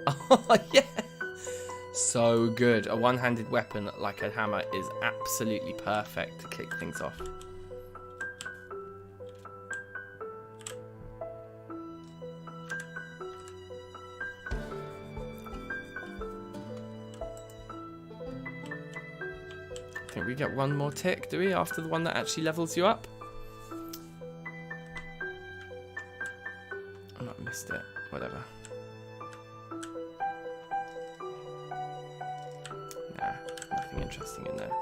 Oh, yeah. So good. A one-handed weapon like a hammer is absolutely perfect to kick things off. I think we get one more tick, do we, after the one that actually levels you up? I might have missed it. Whatever. Nah, nothing interesting in there.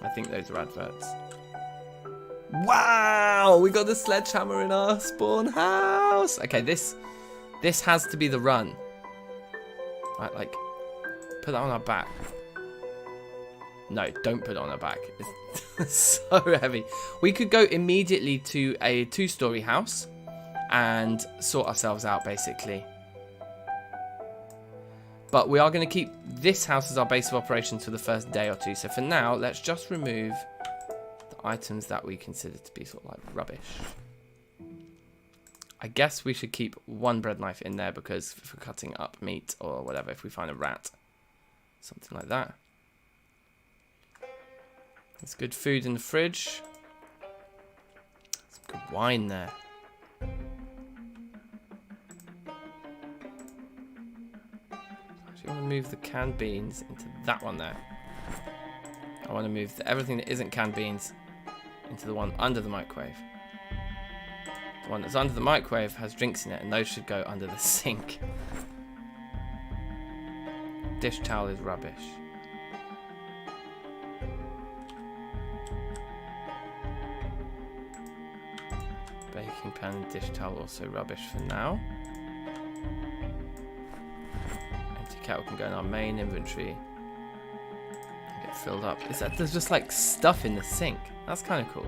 I think those are adverts. Wow! We got the sledgehammer in our spawn house! Okay, this has to be the run. Right, like, put that on our back. No, don't put it on our back. It's so heavy. We could go immediately to a 2-story house and sort ourselves out, basically. But we are going to keep this house as our base of operations for the first day or two. So for now, let's just remove the items that we consider to be sort of like rubbish. I guess we should keep one bread knife in there because for cutting up meat or whatever, if we find a rat, something like that. There's good food in the fridge. Some good wine there. I want to move the canned beans into that one there. I want to move everything that isn't canned beans into the one under the microwave. The one that's under the microwave has drinks in it, and those should go under the sink. Dish towel is rubbish. Baking pan and dish towel also rubbish for now. Empty kettle can go in our main inventory and get filled up. There's just like stuff in the sink. That's kind of cool.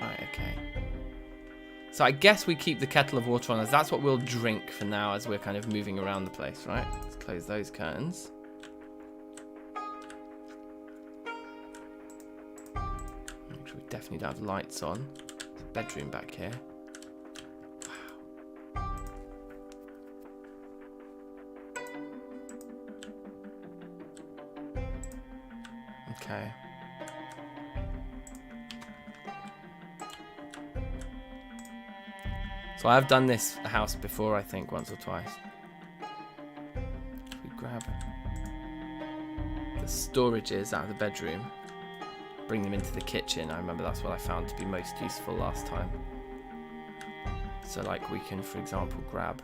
Right, okay. So I guess we keep the kettle of water on as that's what we'll drink for now as we're kind of moving around the place, right? Let's close those curtains. Definitely don't have lights on. There's a bedroom back here. Wow. Okay. So I've done this house before, I think, once or twice. We grab the storages out of the bedroom. Bring them into the kitchen. I remember that's what I found to be most useful last time. So like we can, for example, grab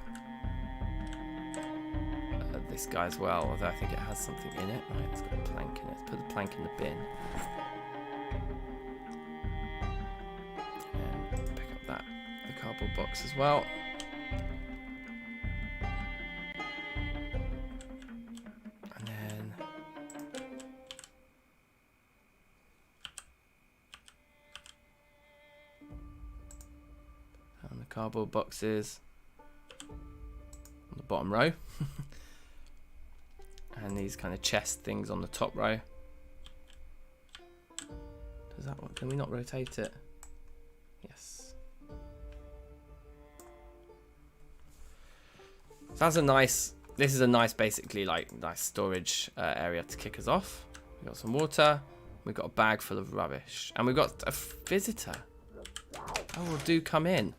this guy as well, although I think it has something in it. Right, it's got a plank in it. Let's put the plank in the bin. And pick up the cardboard box as well. Cardboard boxes on the bottom row. And these kind of chest things on the top row. Does that one? Can we not rotate it? Yes. So that's a nice. This is a nice, basically like nice storage area to kick us off. We got some water. We got a bag full of rubbish, and we got a visitor. Oh, well, do come in.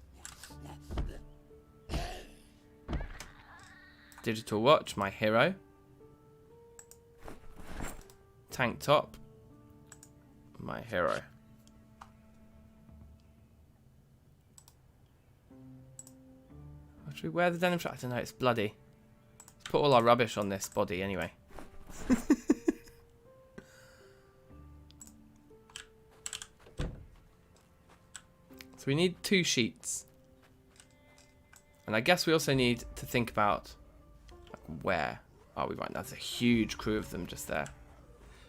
Digital watch, my hero. Tank top, my hero. Should we wear the denim shirt? I don't know, it's bloody. Let's put all our rubbish on this body anyway. we need 2 sheets. And I guess we also need to think about where are we right now. There's a huge crew of them just there.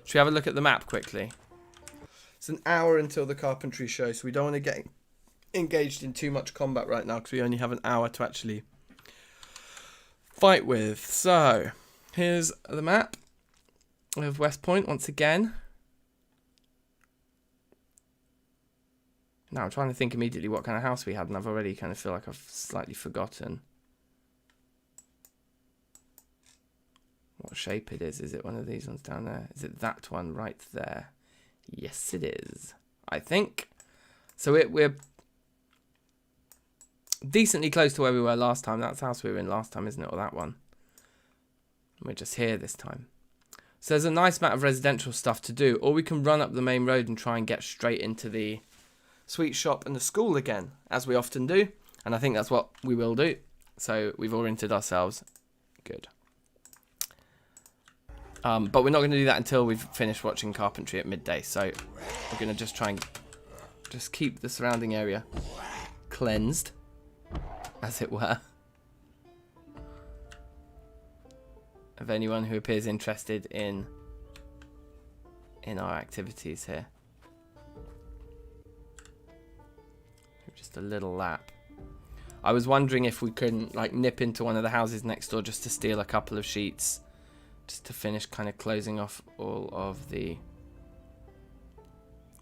Should we have a look at the map quickly? It's an hour until the carpentry show, so we don't want to get engaged in too much combat right now because we only have an hour to actually fight with. So, here's the map of West Point once again. Now I'm trying to think immediately what kind of house we had, and I've already kind of feel like I've slightly forgotten what shape it is. Is it one of these ones down there? Is it that one right there? Yes, it is, I think. So we're decently close to where we were last time. That's the house we were in last time, isn't it? Or that one. We're just here this time. So there's a nice amount of residential stuff to do. Or we can run up the main road and try and get straight into the sweet shop and the school again, as we often do. And I think that's what we will do. So we've oriented ourselves. Good. But we're not going to do that until we've finished watching carpentry at midday. So we're going to just try and just keep the surrounding area cleansed, as it were, of anyone who appears interested in our activities here. Just a little lap. I was wondering if we couldn't like nip into one of the houses next door just to steal a couple of sheets, just to finish kind of closing off all of the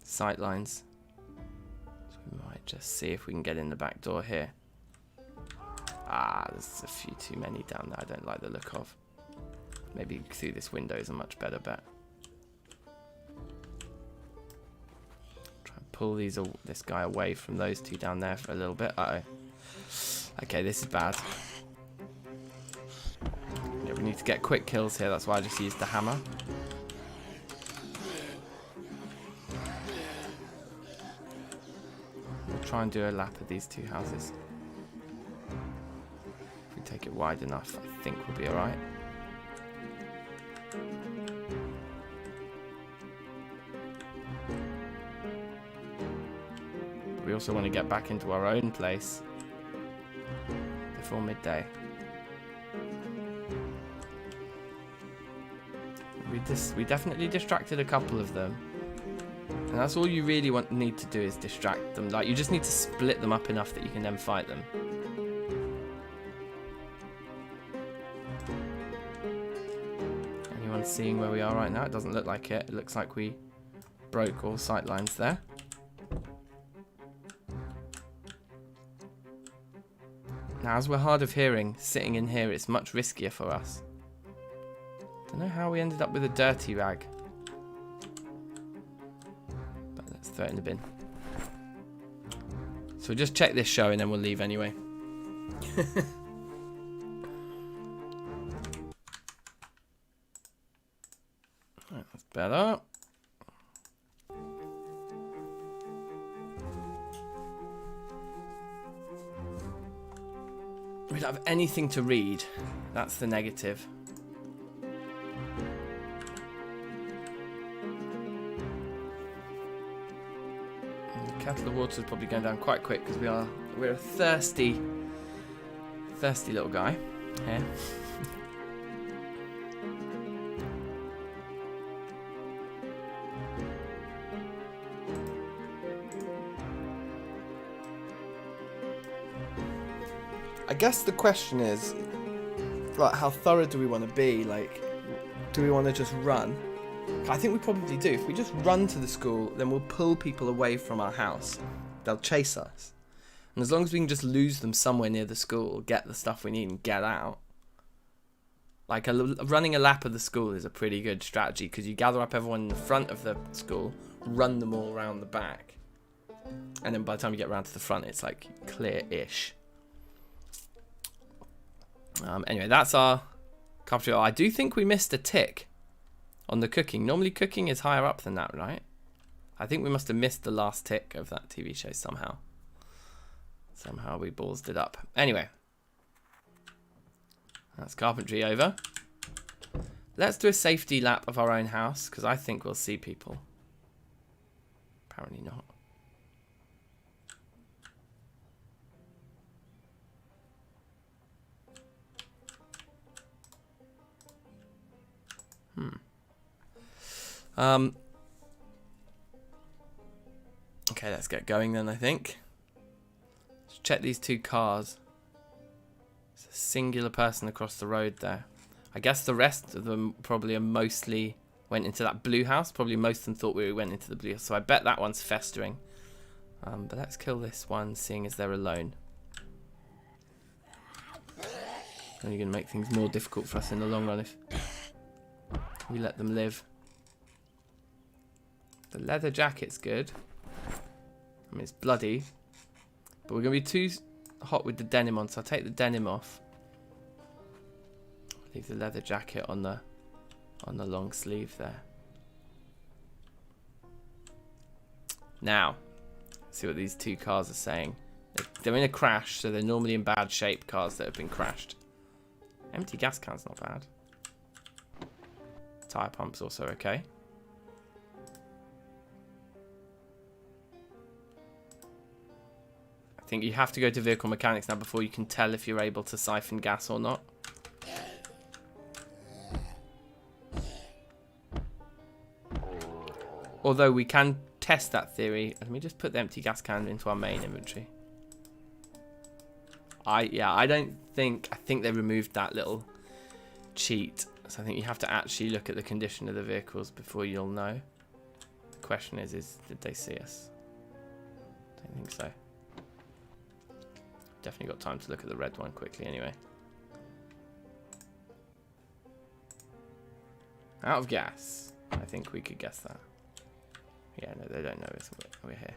sight lines. So we might just see if we can get in the back door here. Ah, there's a few too many down there I don't like the look of. Maybe through this window is a much better bet. Try and pull this guy away from those two down there for a little bit. Uh-oh. Okay, this is bad. Yeah, we need to get quick kills here. That's why I just used the hammer. We'll try and do a lap of these 2 houses. If we take it wide enough, I think we'll be alright. We also want to get back into our own place before midday. We definitely distracted a couple of them, and that's all you really need to do is distract them. Like, you just need to split them up enough that you can then fight them. Anyone seeing where we are right now? It doesn't look like it. It looks like we broke all sight lines there. Now, as we're hard of hearing, sitting in here, it's much riskier for us. Don't know how we ended up with a dirty rag. But let's throw it in the bin. So we'll just check this show and then we'll leave anyway. Right, that's better. We don't have anything to read. That's the negative. And the kettle of water is probably going down quite quick because we're a thirsty little guy here. I guess the question is, like, how thorough do we want to be? Like, do we want to just run? I think we probably do. If we just run to the school, then we'll pull people away from our house. They'll chase us. And as long as we can just lose them somewhere near the school, get the stuff we need and get out. Like, running a lap of the school is a pretty good strategy because you gather up everyone in the front of the school, run them all around the back. And then by the time you get around to the front, it's like clear-ish. Anyway, that's our carpentry. I do think we missed a tick on the cooking. Normally cooking is higher up than that, right? I think we must have missed the last tick of that TV show somehow. Somehow we ballsed it up. Anyway, that's carpentry over. Let's do a safety lap of our own house because I think we'll see people. Apparently not. Okay, let's get going then, I think. Let's check these 2 cars. There's a singular person across the road there. I guess the rest of them probably are mostly went into that blue house. Probably most of them thought we went into the blue house. So I bet that one's festering. But let's kill this one, seeing as they're alone. Only going to make things more difficult for us in the long run if we let them live. The leather jacket's good. I mean, it's bloody. But we're going to be too hot with the denim on, so I'll take the denim off. Leave the leather jacket on the long sleeve there. Now, see what these 2 cars are saying. They're in a crash, so they're normally in bad shape, cars that have been crashed. Empty gas can's not bad. Tyre pump's also okay. I think you have to go to vehicle mechanics now before you can tell if you're able to siphon gas or not. Although we can test that theory. Let me just put the empty gas can into our main inventory. I think they removed that little cheat. So I think you have to actually look at the condition of the vehicles before you'll know. The question is did they see us? I don't think so. Definitely got time to look at the red one quickly anyway. Out of gas. I think we could guess that. Yeah, no, they don't know we're here.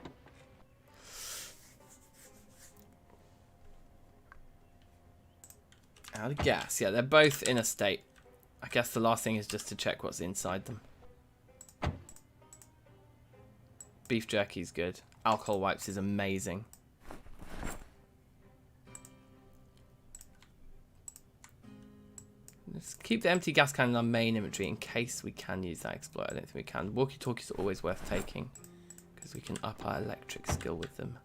Out of gas. Yeah, they're both in a state. I guess the last thing is just to check what's inside them. Beef jerky's good. Alcohol wipes is amazing. Let's keep the empty gas can in our main inventory in case we can use that exploit. I don't think we can. Walkie-talkies are always worth taking because we can up our electric skill with them.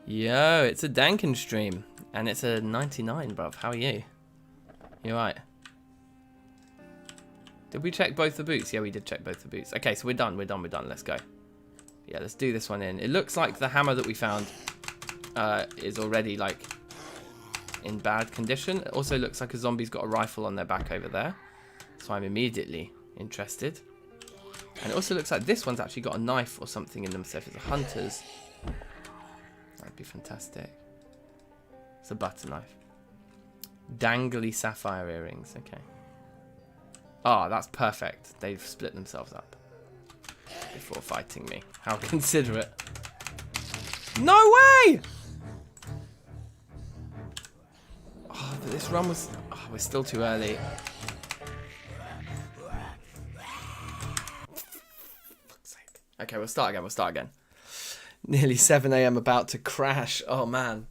Yo, it's a DankNStein and it's a 99, bruv. How are you? You alright? Did we check both the boots? Yeah, we did check both the boots. Okay, so we're done. Let's go. Yeah, let's do this one in. It looks like the hammer that we found is already like in bad condition. It also looks like a zombie's got a rifle on their back over there, so I'm immediately interested. And it also looks like this one's actually got a knife or something in them, so if it's a hunter's, that'd be fantastic. It's a butter knife. Dangly sapphire earrings. Okay. Ah, that's perfect. They've split themselves up before fighting me. How considerate. No way! Oh, but this run was... Oh, we're still too early. Fuck's sake. Okay, we'll start again. Nearly 7 AM, about to crash. Oh, man.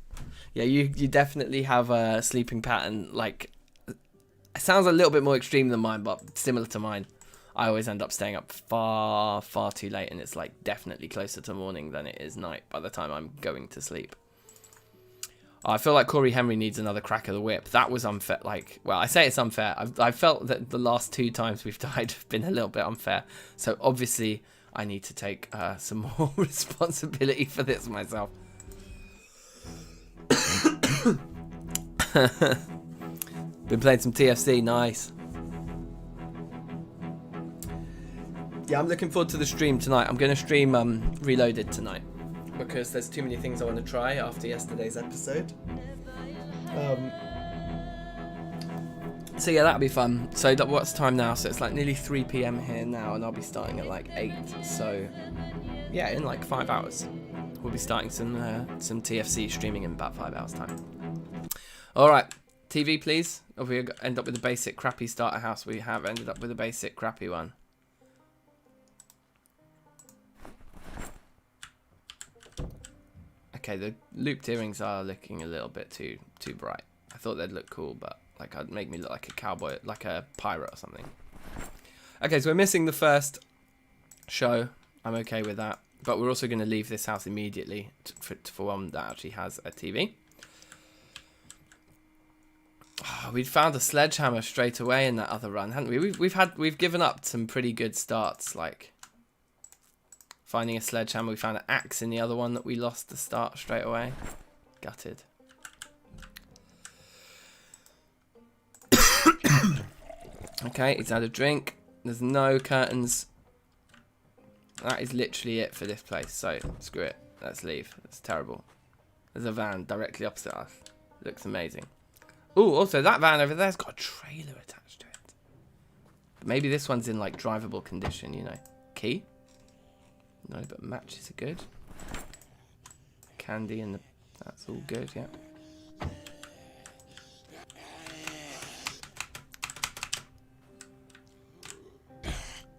Yeah, you definitely have a sleeping pattern, like... It sounds a little bit more extreme than mine, but similar to mine. I always end up staying up far, far too late, and it's like definitely closer to morning than it is night by the time I'm going to sleep. I feel like Corey Henry needs another crack of the whip. That was unfair. Like, well, I say it's unfair. I felt that the last 2 times we've died have been a little bit unfair. So obviously, I need to take some more responsibility for this myself. Been playing some TFC, nice. Yeah, I'm looking forward to the stream tonight. I'm going to stream Reloaded tonight because there's too many things I want to try after yesterday's episode. So yeah, that'll be fun. So what's the time now? So it's like nearly 3 PM here now, and I'll be starting at like 8. So yeah, in like 5 hours, we'll be starting some TFC streaming in about 5 hours time. All right. TV, please. Or we end up with a basic crappy starter house. We have ended up with a basic crappy one. Okay, the looped earrings are looking a little bit too bright. I thought they'd look cool, but like I'd make me look like a cowboy, like a pirate or something. Okay, so we're missing the first show. I'm okay with that. But we're also going to leave this house immediately for one that actually has a TV. Oh, we'd found a sledgehammer straight away in that other run, hadn't we? We've given up some pretty good starts, like finding a sledgehammer. We found an axe in the other one that we lost the start straight away. Gutted. Okay, he's had a drink. There's no curtains. That is literally it for this place. So screw it. Let's leave. It's terrible. There's a van directly opposite us. Looks amazing. Oh, also that van over there's got a trailer attached to it. But maybe this one's in like drivable condition, you know. Key? No, but matches are good. Candy and that's all good, yeah.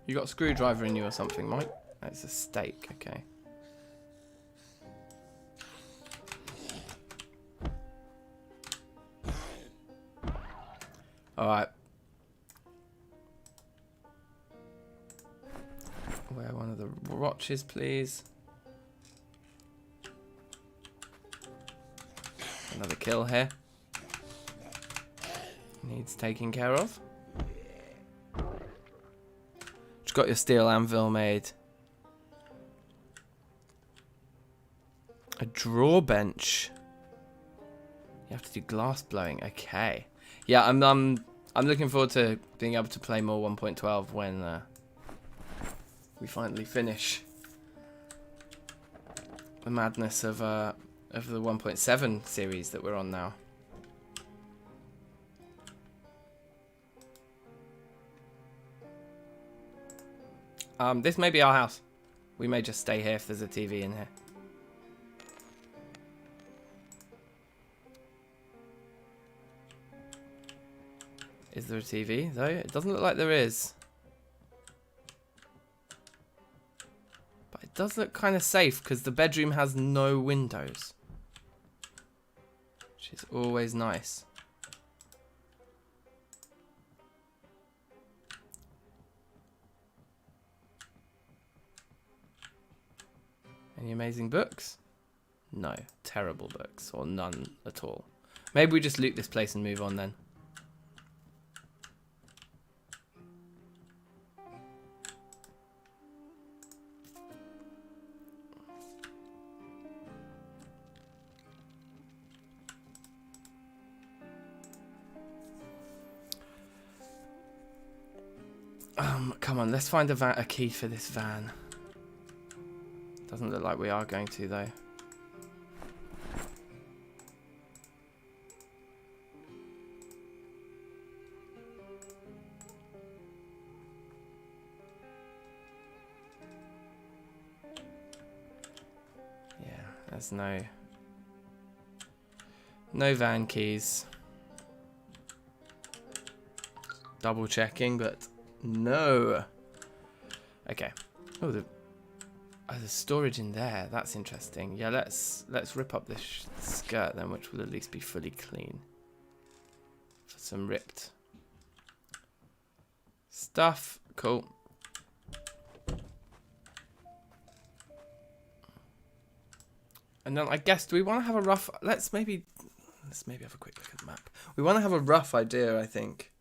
You got a screwdriver in you or something, Mike? That's a stake, okay. Alright. Wear one of the watches, please. Another kill here. Needs taking care of. Just got your steel anvil made. A draw bench. You have to do glass blowing. Okay. Yeah, I'm looking forward to being able to play more 1.12 when we finally finish the madness of the 1.7 series that we're on now. This may be our house. We may just stay here if there's a TV in here. Is there a TV though? It doesn't look like there is. But it does look kind of safe because the bedroom has no windows. Which is always nice. Any amazing books? No. Terrible books. Or none at all. Maybe we just loot this place and move on then. Come on, let's find a key for this van. Doesn't look like we are going to, though. Yeah, there's no van keys. Double checking, but no. Okay. Oh, there's storage in there. That's interesting. Yeah, let's rip up this skirt then, which will at least be fully clean. For some ripped stuff. Cool. And then I guess, do we want to have a rough... Let's maybe have a quick look at the map. We want to have a rough idea, I think,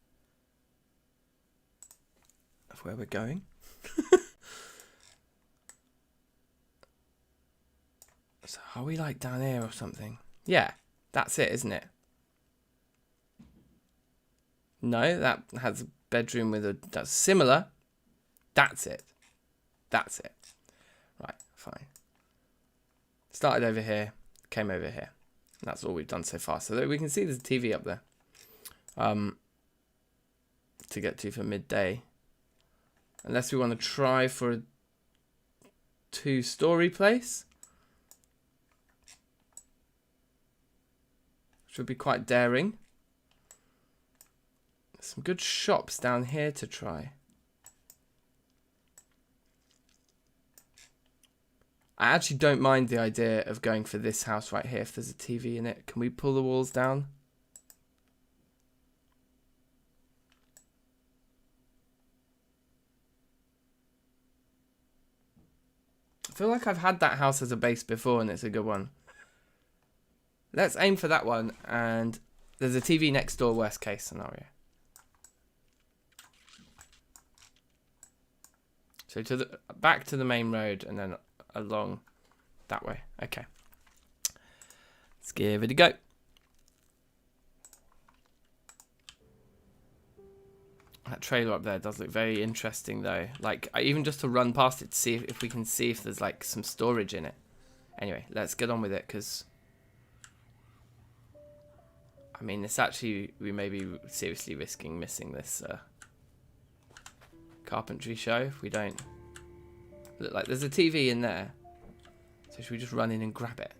of where we're going. So are we like down here or something? Yeah, that's it, isn't it? No, that has a bedroom with a... That's similar. That's it. That's it. Right, fine. Started over here, came over here. That's all we've done so far. So that we can see there's a TV up there. To get to for midday. Unless we want to try for a 2-story place. Which would be quite daring. There's some good shops down here to try. I actually don't mind the idea of going for this house right here if there's a TV in it. Can we pull the walls down? I feel like I've had that house as a base before and it's a good one. Let's aim for that one and There's a TV next door, worst case scenario. So to the back to the main road and then along that way. Okay. Let's give it a go. That trailer up there does look very interesting though. Like, even just to run past it to see if we can see if there's like some storage in it. Anyway, let's get on with it because... I mean, it's actually... We may be seriously risking missing this carpentry show if we don't... Look, like there's a TV in there. So should we just run in and grab it?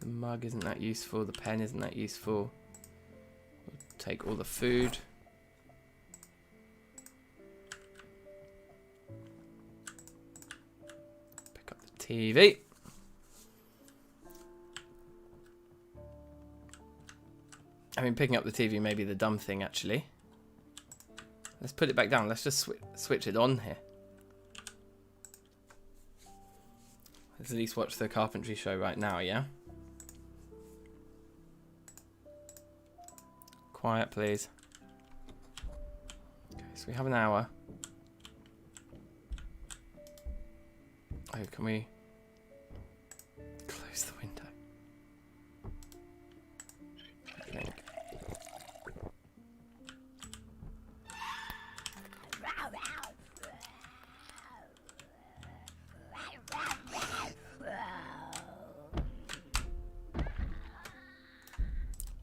The mug isn't that useful. The pen isn't that useful. We'll take all the food. Pick up the TV. I mean, picking up the TV may be the dumb thing, actually. Let's put it back down. Let's just switch it on here. Let's at least watch the carpentry show right now, yeah? Quiet, please. Okay, so we have an hour. Oh, can we close the window? I think.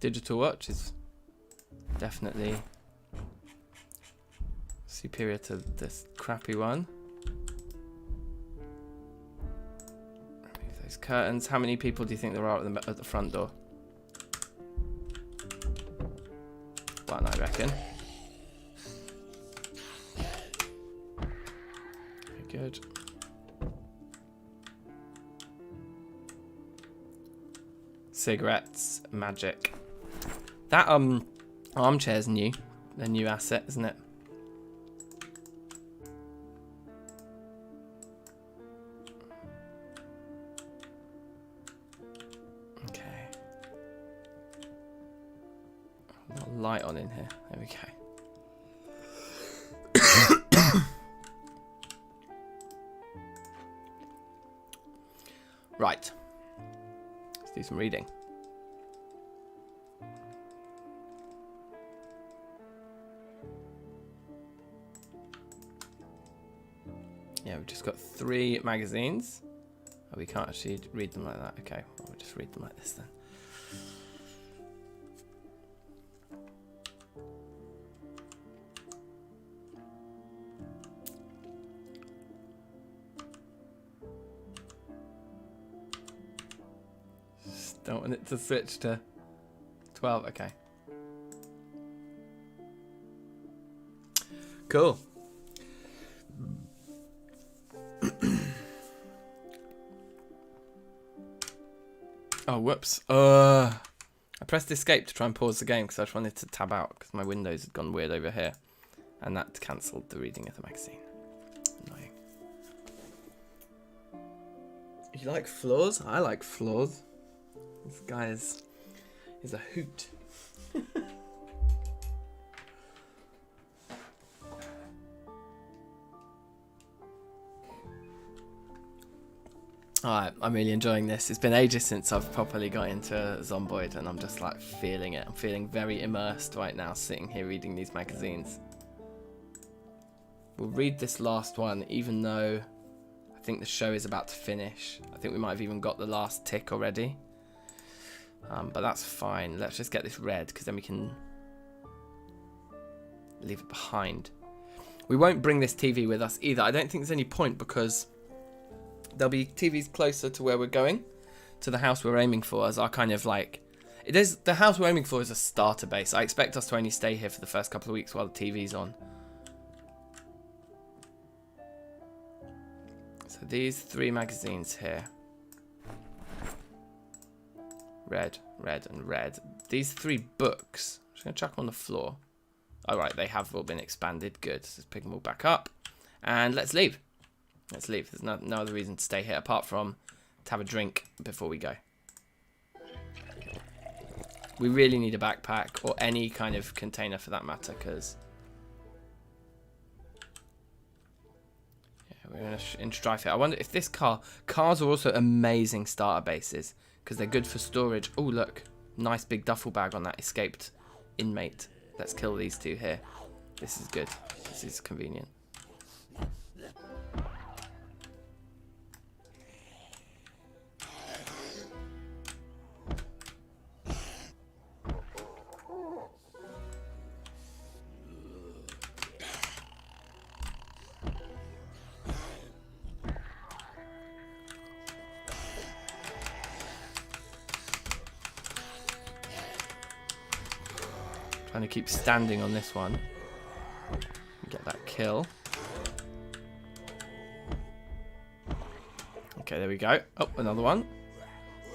Digital watch is definitely superior to this crappy one. Remove those curtains. How many people do you think there are at the front door? One, I reckon. Very good. Cigarettes, magic. That armchair's new. A new asset, isn't it? Okay. Got a light on in here. There we go. Right. Let's do some reading. Yeah, we've just got 3 magazines. Oh, we can't actually read them like that. Okay, well, we'll just read them like this then. Just don't want it to switch to 12. Okay. Cool. Oh, whoops. I pressed escape to try and pause the game because I just wanted to tab out because my windows had gone weird over here. And that cancelled the reading of the magazine. Annoying. You like floors? I like floors. This guy is a hoot. Alright, I'm really enjoying this. It's been ages since I've properly got into Zomboid and I'm just like feeling it. I'm feeling very immersed right now sitting here reading these magazines. We'll read this last one even though I think the show is about to finish. I think we might have even got the last tick already. But that's fine. Let's just get this read because then we can leave it behind. We won't bring this TV with us either. I don't think there's any point because there'll be TVs closer to where we're going, to the house we're aiming for, as our kind of like... It is, the house we're aiming for is a starter base. I expect us to only stay here for the first couple of weeks while the TV's on. So these 3 magazines here. Red, red, and red. These 3 books. I'm just going to chuck them on the floor. All right, they have all been expanded. Good. Let's pick them all back up. And let's leave. Let's leave. There's no other reason to stay here apart from to have a drink before we go. We really need a backpack or any kind of container for that matter, because yeah, we're in strife here. I wonder if this cars are also amazing starter bases because they're good for storage. Oh, look. Nice big duffel bag on that escaped inmate. Let's kill these two here. This is good. This is convenient. Trying to keep standing on this one. Get that kill. Okay, there we go. Oh, another one.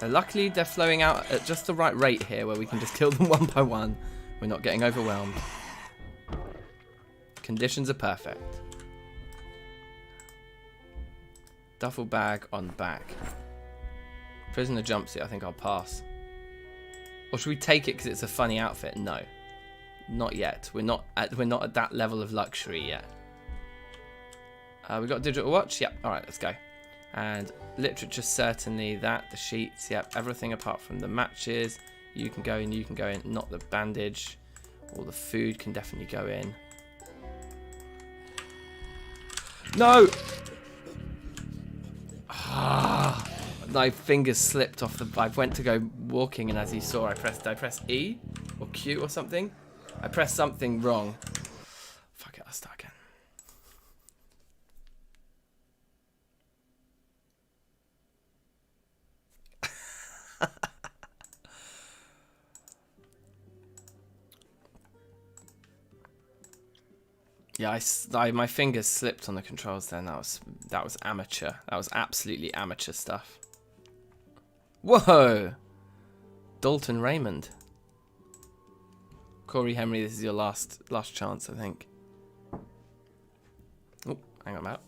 Now, luckily, they're flowing out at just the right rate here where we can just kill them one by one. We're not getting overwhelmed. Conditions are perfect. Duffel bag on back. Prisoner jumpsuit, I think I'll pass. Or should we take it because it's a funny outfit? No. Not yet. We're not at that level of luxury yet. We got a digital watch. Yep. All right, let's go. And literature, certainly that. The sheets. Yep. Everything apart from the matches. You can go in. You can go in. Not the bandage. All the food can definitely go in. No. Ah, my fingers slipped off the. I went to go walking, and as you saw, did I press E or Q or something? I pressed something wrong. Fuck it, I'll start again. Yeah, my fingers slipped on the controls then. That was amateur. That was absolutely amateur stuff. Whoa! Dalton Raymond. Corey Henry, this is your last chance, I think. Oh, hang on about.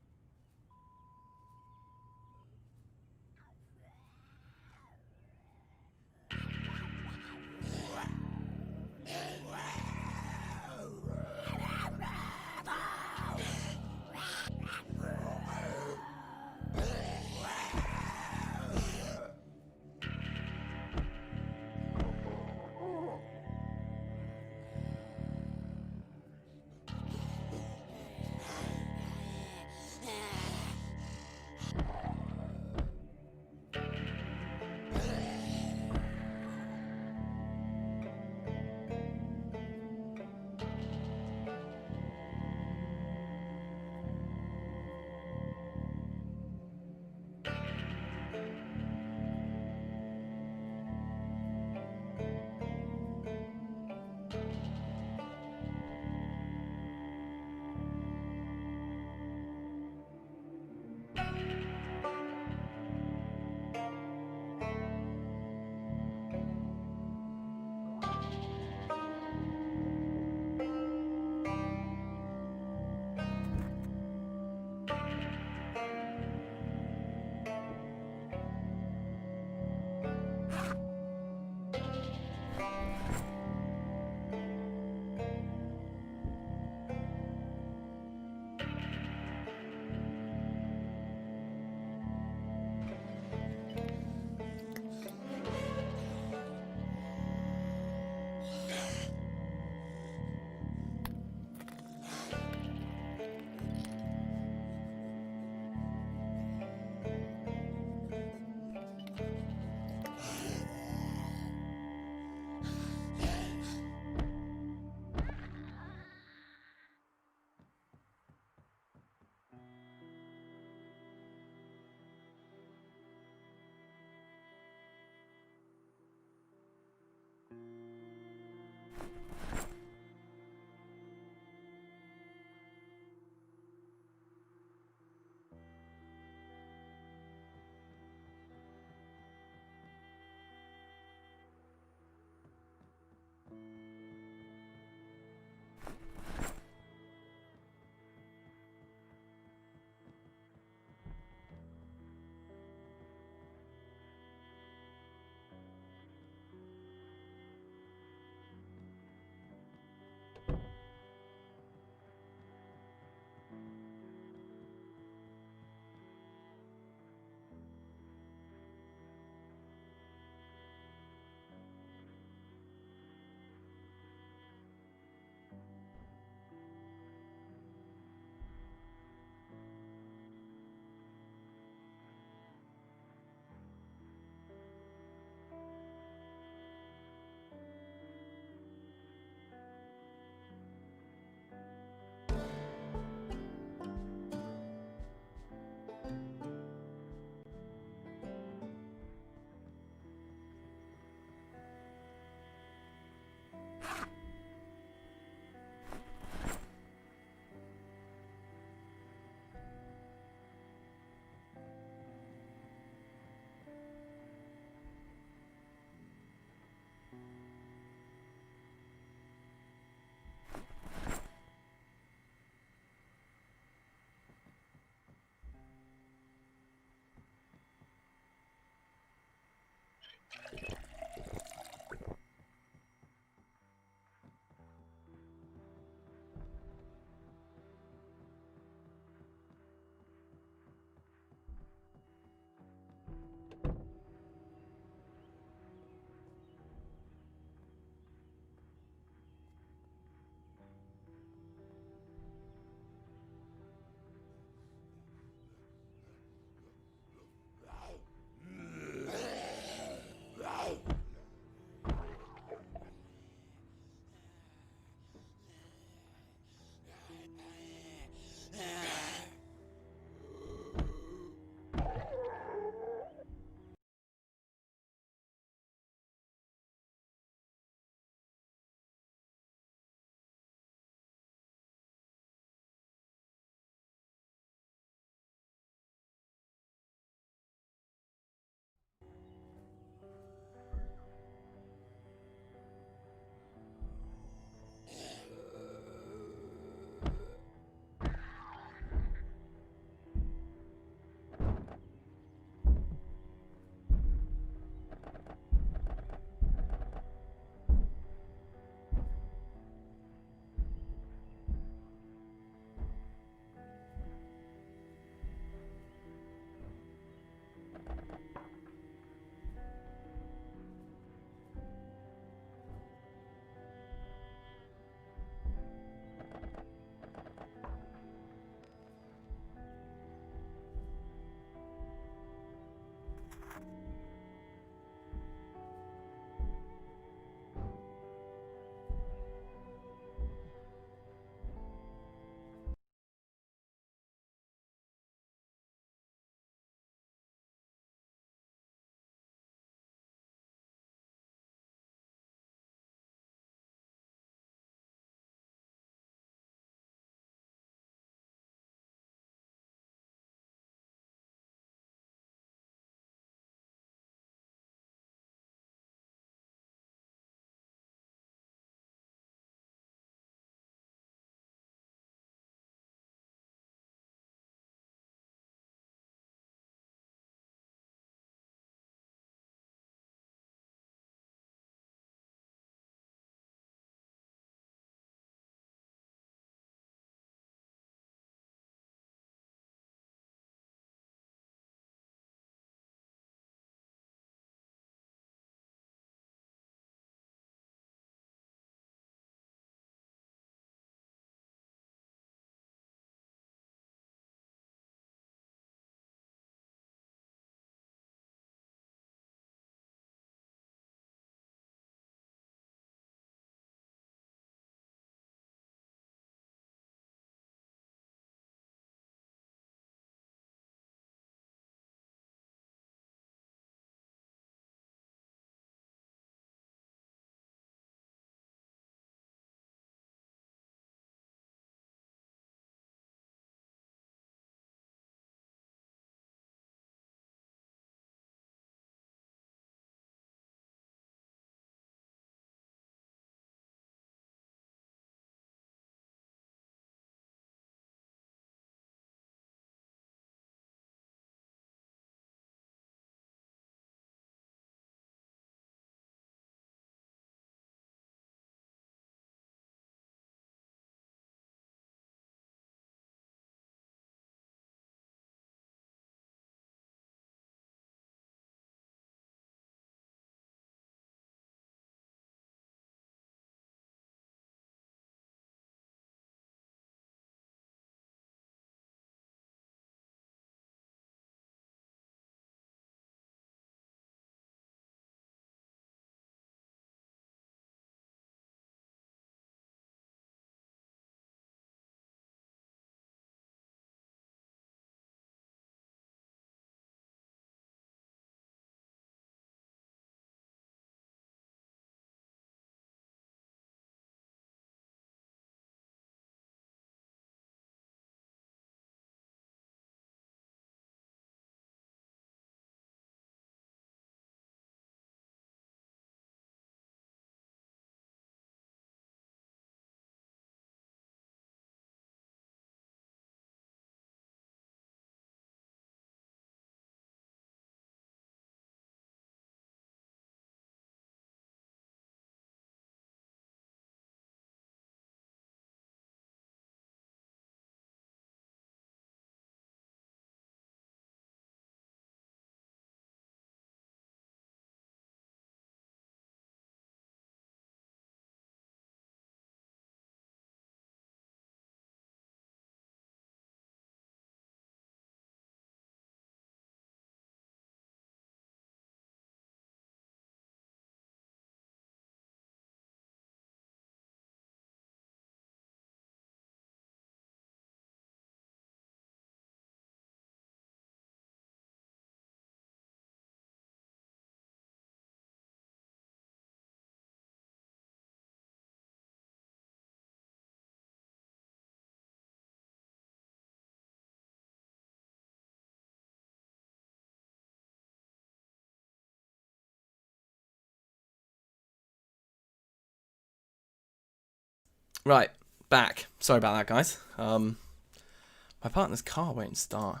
Right, back. Sorry about that, guys. My partner's car won't start.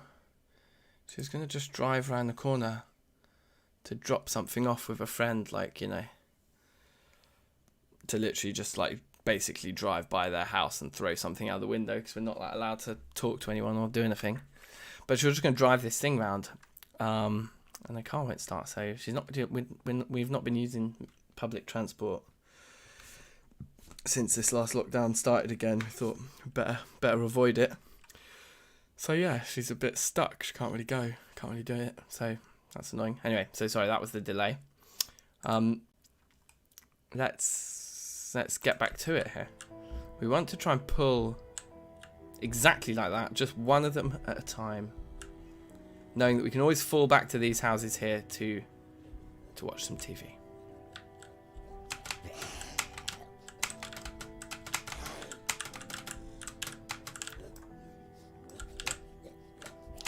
She was going to just drive around the corner to drop something off with a friend, like, you know, to literally just, like, basically drive by their house and throw something out the window because we're not like, allowed to talk to anyone or do anything. But she was just going to drive this thing round, and the car won't start, so she's not. We've not been using public transport since this last lockdown started again. We thought better avoid it. So yeah, she's a bit stuck. She can't really go, can't really do it. So that's annoying. Anyway, so sorry, that was the delay. Let's get back to it here. We want to try and pull exactly like that, just one of them at a time, knowing that we can always fall back to these houses here to watch some TV.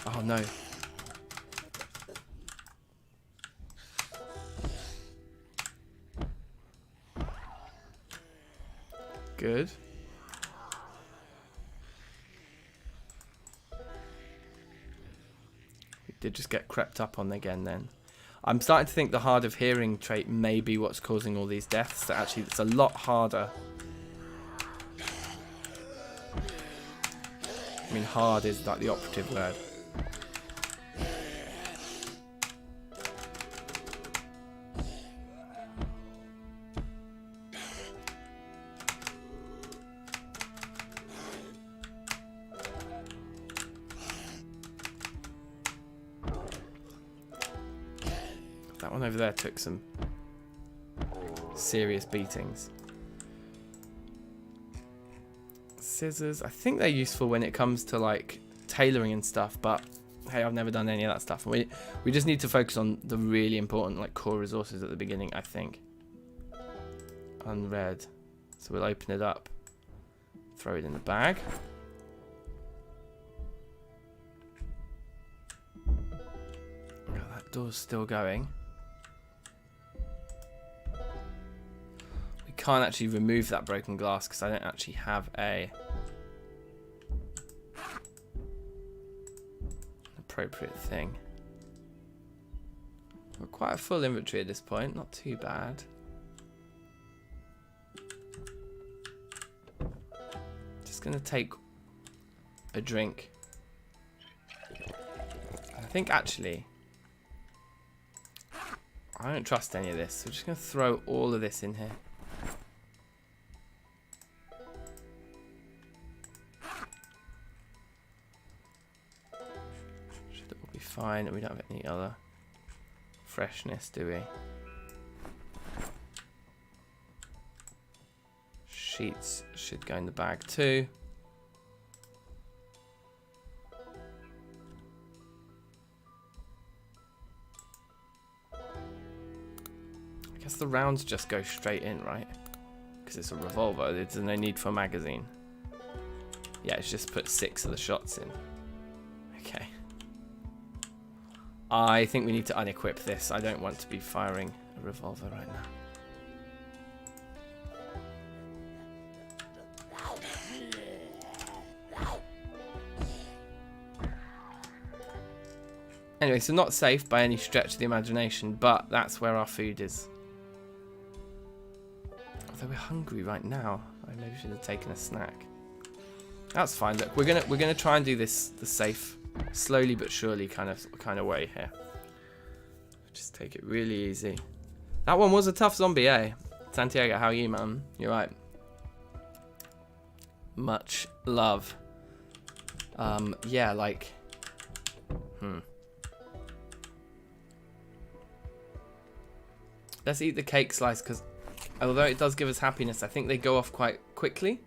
Oh no. Good. We did just get crept up on again then. I'm starting to think the hard of hearing trait may be what's causing all these deaths. That actually, it's a lot harder. I mean, hard is like the operative word. That one over there took some serious beatings. Scissors, I think they're useful when it comes to like tailoring and stuff, but hey, I've never done any of that stuff. We just need to focus on the really important like core resources at the beginning, I think. Unread. So we'll open it up, throw it in the bag. Oh, that door's still going. Can't actually remove that broken glass because I don't actually have an appropriate thing. We're quite a full inventory at this point, not too bad. Just gonna take a drink. I think actually I don't trust any of this, so I'm just gonna throw all of this in here. Fine, we don't have any other freshness, do we? Sheets should go in the bag too. I guess the rounds just go straight in, right? Because it's a revolver, there's no need for a magazine. Yeah, it's just put 6 of the shots in. Okay. I think we need to unequip this. I don't want to be firing a revolver right now. Anyway, so not safe by any stretch of the imagination, but that's where our food is. Although we're hungry right now, I maybe should have taken a snack. That's fine. Look, we're gonna try and do this the safe, slowly but surely kind of way here. Just take it really easy. That one was a tough zombie, eh? Santiago, how are you, man? You're right. Much love. Yeah, like, Let's eat the cake slice, because although it does give us happiness, I think they go off quite quickly.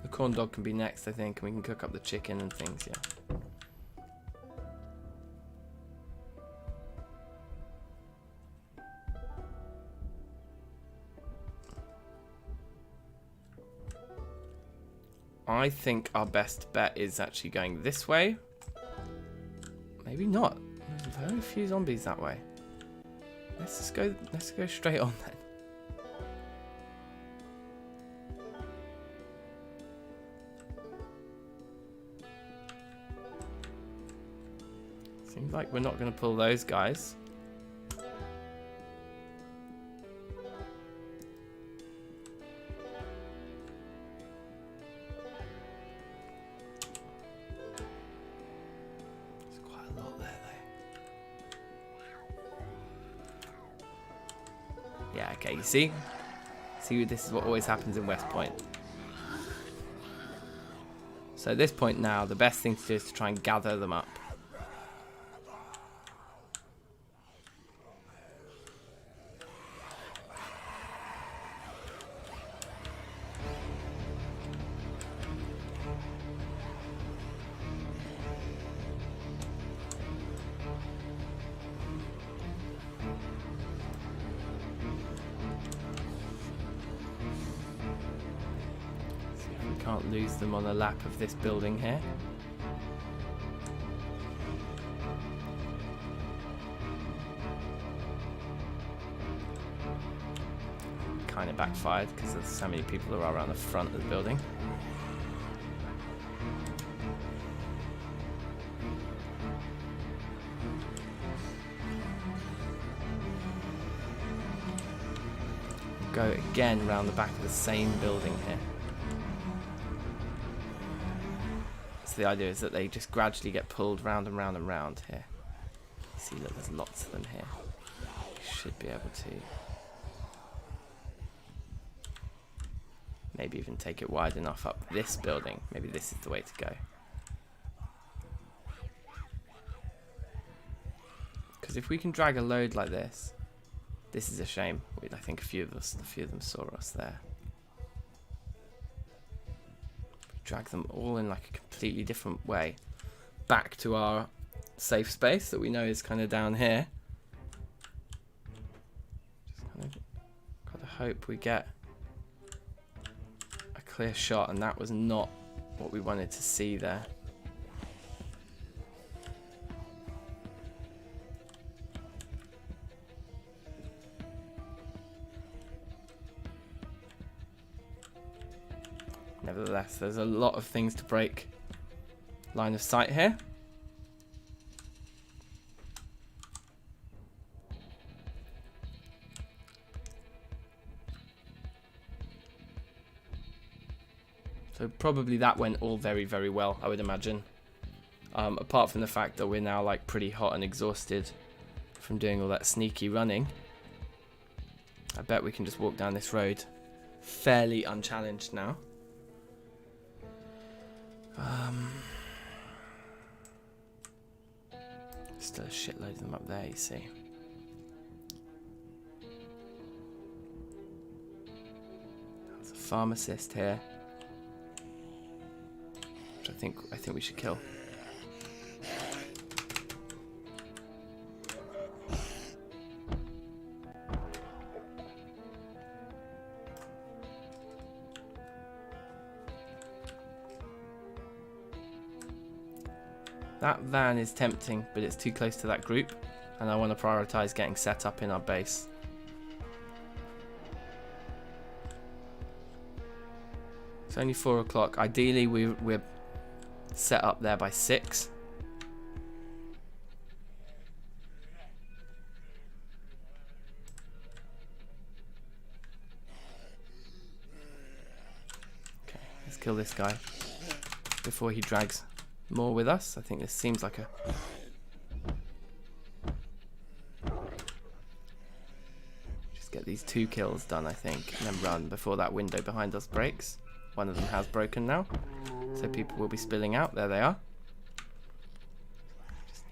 The corn dog can be next, I think, and we can cook up the chicken and things, yeah. I think our best bet is actually going this way. Maybe not. There's very few zombies that way. Let's go straight on then. Seems like we're not going to pull those guys. There's quite a lot there, though. Yeah, okay, you see? See, this is what always happens in West Point. So at this point now, the best thing to do is to try and gather them up. Can't lose them on the lap of this building here. Kind of backfired because there's so many people who are around the front of the building. Go again round the back of the same building here. The idea is that they just gradually get pulled round and round and round here. See that there's lots of them here. You should be able to maybe even take it wide enough up this building. Maybe this is the way to go. Because if we can drag a load like this, this is a shame. I think a few of them saw us there. Drag them all in like a completely different way back to our safe space that we know is kind of down here. Just kind of gotta hope we get a clear shot, and that was not what we wanted to see there. Nevertheless, there's a lot of things to break line of sight here. So probably that went all very, very well, I would imagine. Apart from the fact that we're now like pretty hot and exhausted from doing all that sneaky running. I bet we can just walk down this road fairly unchallenged now. Still a shitload of them up there, you see. There's a pharmacist here, which I think we should kill. That van is tempting, but it's too close to that group, and I want to prioritize getting set up in our base. It's only 4 o'clock. Ideally, we're set up there by 6. Okay, let's kill this guy before he drags more with us. I think this seems like a just get these 2 kills done, I think, and then run before that window behind us breaks. One of them has broken now, so people will be spilling out. There they are. Just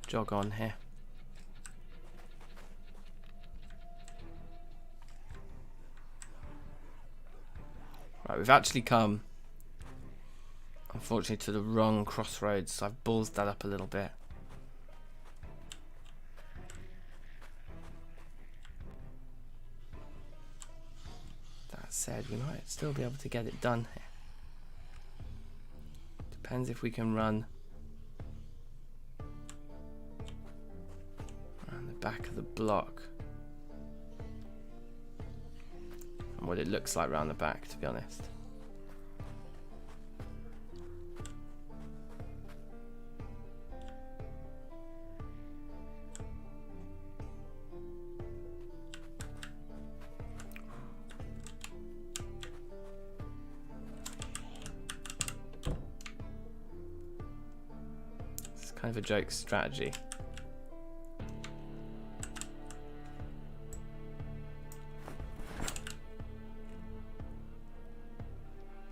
jog on here. Right, we've actually come, unfortunately, to the wrong crossroads, so I've ballsed that up a little bit. That said, we might still be able to get it done here. Depends if we can run around the back of the block. And what it looks like around the back, to be honest. kind of a joke strategy.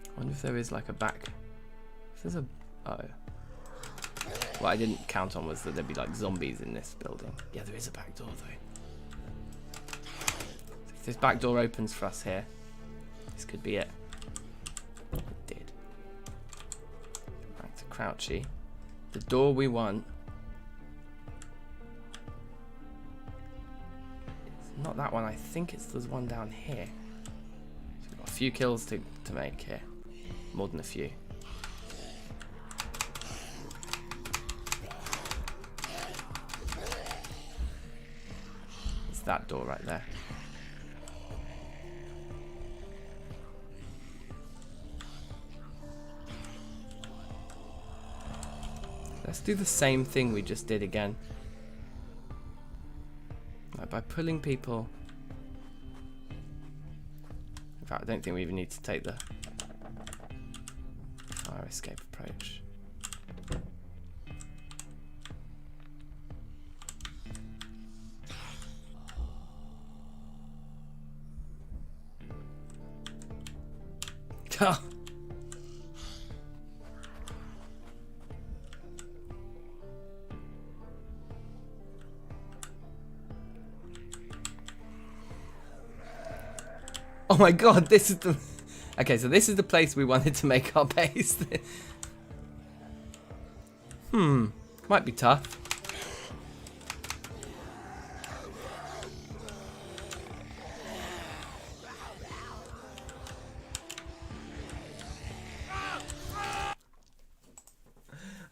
I wonder if there is like a back. If there's a... Oh. What I didn't count on was that there'd be like zombies in this building. Yeah, there is a back door though. If this back door opens for us here, this could be it. It did. Back to Crouchy. The door we want. It's not that one. I think it's there's one down here. So we've got a few kills to make here. More than a few. It's that door right there. Let's do the same thing we just did again. Like by pulling people. In fact, I don't think we even need to take the fire escape approach. Oh my god, this is the... Okay, so this is the place we wanted to make our base. Might be tough.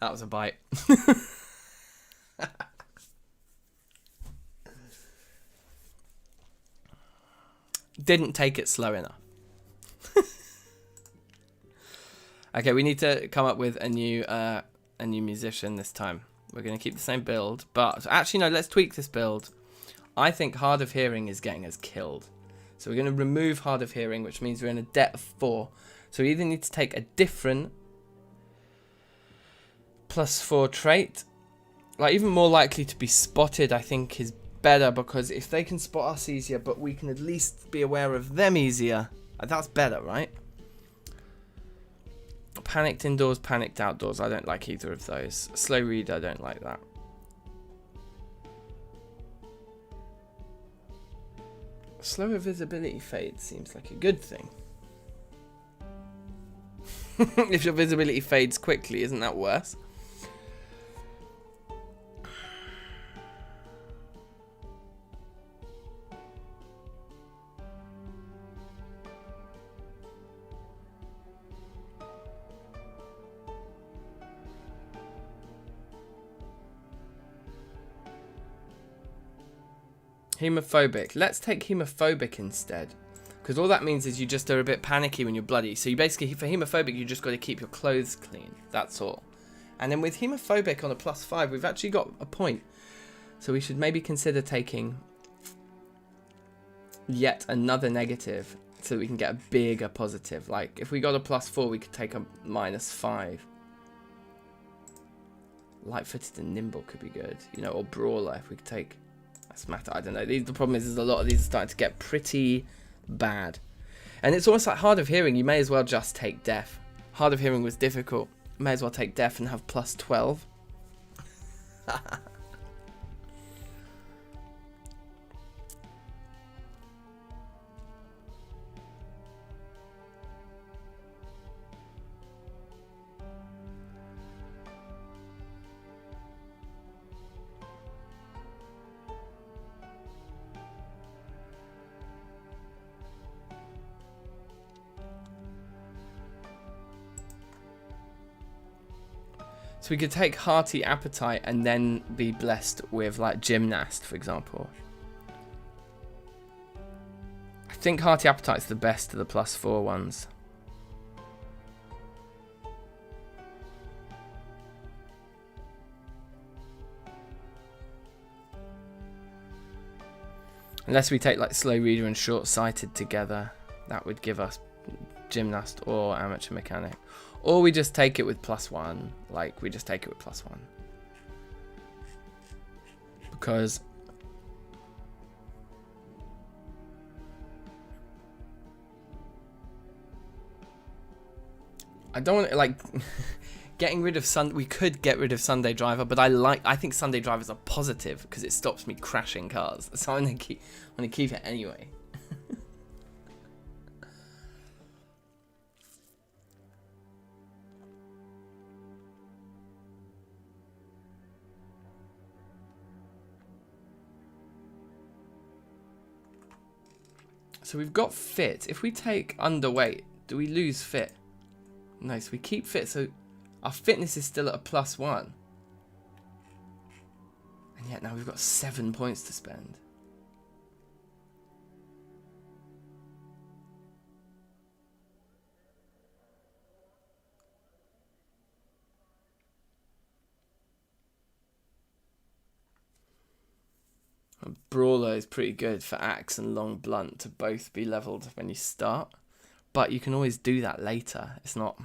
That was a bite. Didn't take it slow enough. Okay, we need to come up with a new musician this time. We're going to keep the same build, but actually no, let's tweak this build. I think Hard of Hearing is getting us killed. So we're going to remove Hard of Hearing, which means we're in a debt of 4. So we either need to take a different +4 trait. Like even more likely to be spotted, I think, is better, because if they can spot us easier, but we can at least be aware of them easier, that's better, right? Panicked indoors, panicked outdoors. I don't like either of those. Slow read, I don't like that. Slower visibility fade seems like a good thing. If your visibility fades quickly, isn't that worse? Hemophobic. Let's take hemophobic instead, because all that means is you just are a bit panicky when you're bloody. So you basically, for hemophobic, you just got to keep your clothes clean. That's all. And then with hemophobic on a +5, we've actually got a point. So we should maybe consider taking yet another negative so that we can get a bigger positive. Like if we got a +4, we could take a -5. Light-footed and nimble could be good, you know, or brawler if we could take. That's matter. I don't know. The problem is a lot of these are starting to get pretty bad. And it's almost like Hard of Hearing. You may as well just take Deaf. Hard of Hearing was difficult. May as well take Deaf and have +12. So we could take Hearty Appetite and then be blessed with like Gymnast, for example. I think Hearty Appetite's the best of the +4 ones. Unless we take like Slow Reader and Short Sighted together, that would give us Gymnast or Amateur Mechanic. Or we just take it with +1, like we just take it with +1. because I don't want to, like, getting rid of we could get rid of Sunday Driver, but I think Sunday Driver is a positive because it stops me crashing cars. So I'm gonna keep it anyway. So we've got fit. If we take underweight, do we lose fit? No, so we keep fit, so our fitness is still at a +1. And yet now we've got 7 points to spend. And Brawler is pretty good for Axe and Long Blunt to both be leveled when you start. But you can always do that later. It's not...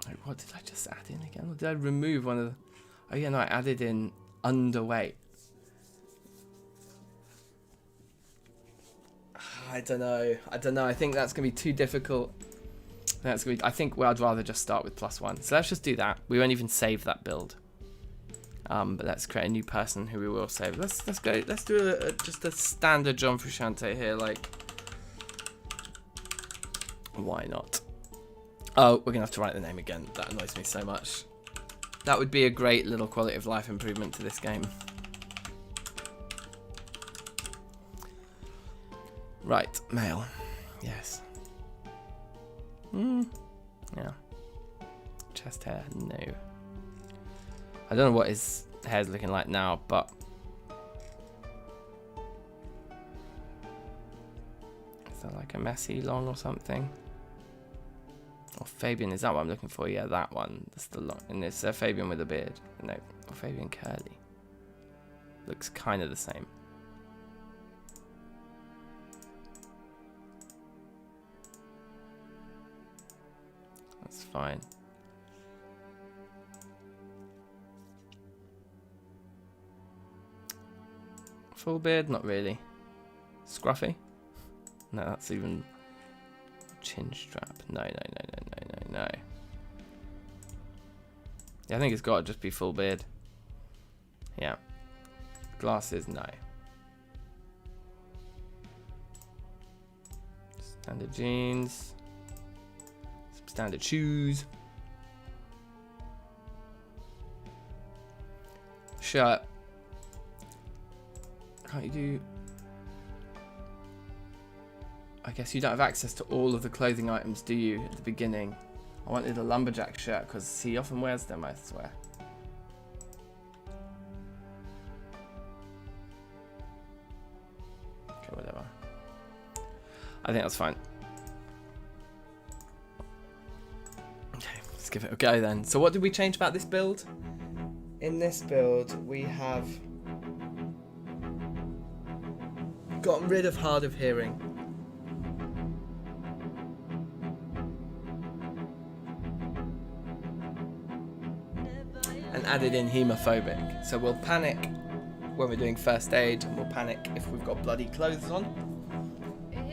Like, what did I just add in again? Or did I remove one of the... Oh yeah, no, I added in underweight. I don't know. I think that's going to be too difficult. I think I'd rather just start with +1. So let's just do that. We won't even save that build. But let's create a new person who we will save. Let's go. Let's do just a standard John Frusciante here. Like, why not? Oh, we're gonna have to write the name again. That annoys me so much. That would be a great little quality of life improvement to this game. Right, male. Yes. Yeah. Chest hair, no. I don't know what his hair's looking like now, but is that like a messy long or something? Or Fabian, is that what I'm looking for? Yeah, that one. That's the long, and it's Fabian with a beard. No, or Fabian curly. Looks kind of the same. That's fine. Full beard? Not really. Scruffy? No, that's even... Chin strap. No. Yeah, I think it's got to just be full beard. Yeah. Glasses? No. Standard jeans. Some standard shoes. Shirt. Can't you do... I guess you don't have access to all of the clothing items, do you, at the beginning? I wanted a lumberjack shirt because he often wears them, I swear. Okay, whatever. I think that's fine. Okay, let's give it a go then. So what did we change about this build? In this build, we have gotten rid of hard of hearing. And added in hemophobic. So we'll panic when we're doing first aid, and we'll panic if we've got bloody clothes on.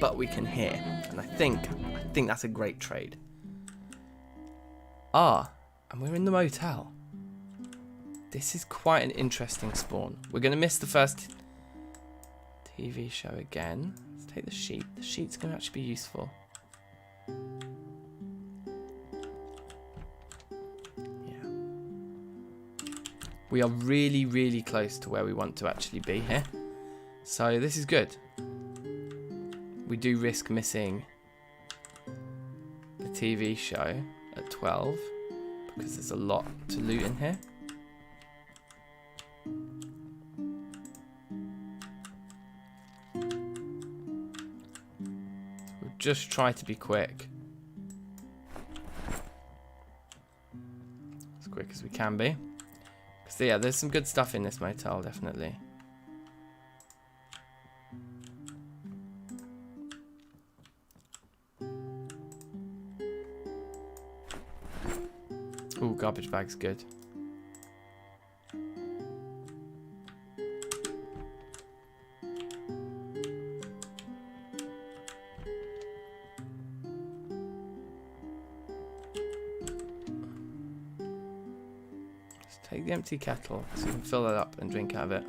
But we can hear. And I think that's a great trade. Ah, and we're in the motel. This is quite an interesting spawn. We're going to miss the first TV show again. Let's take the sheet. The sheet's going to actually be useful. Yeah. We are really, really close to where we want to actually be here. So this is good. We do risk missing the TV show at 12 because there's a lot to loot in here. We'll just try to be quick. As quick as we can be. Because yeah, there's some good stuff in this motel, definitely. Ooh, garbage bag's good. Let's take the empty kettle so you can fill that up and drink out of it.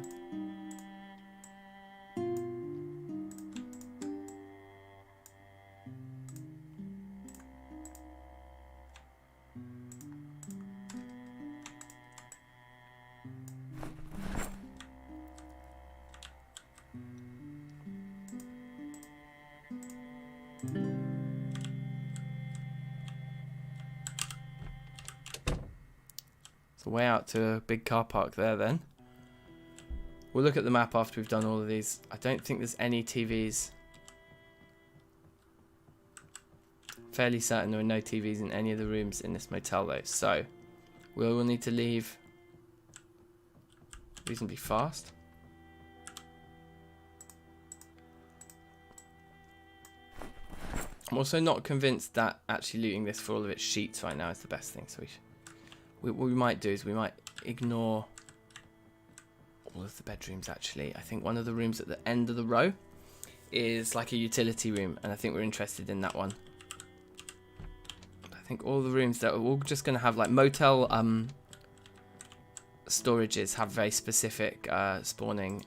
Way out to a big car park there then. We'll look at the map after we've done all of these. I don't think there's any TVs. Fairly certain there are no TVs in any of the rooms in this motel though. So we will need to leave reasonably fast. I'm also not convinced that actually looting this for all of its sheets right now is the best thing. So what we might do is we might ignore all of the bedrooms actually. I think one of the rooms at the end of the row is like a utility room, and I think we're interested in that one. I think all the rooms that we're all just going to have like motel storages have very specific spawning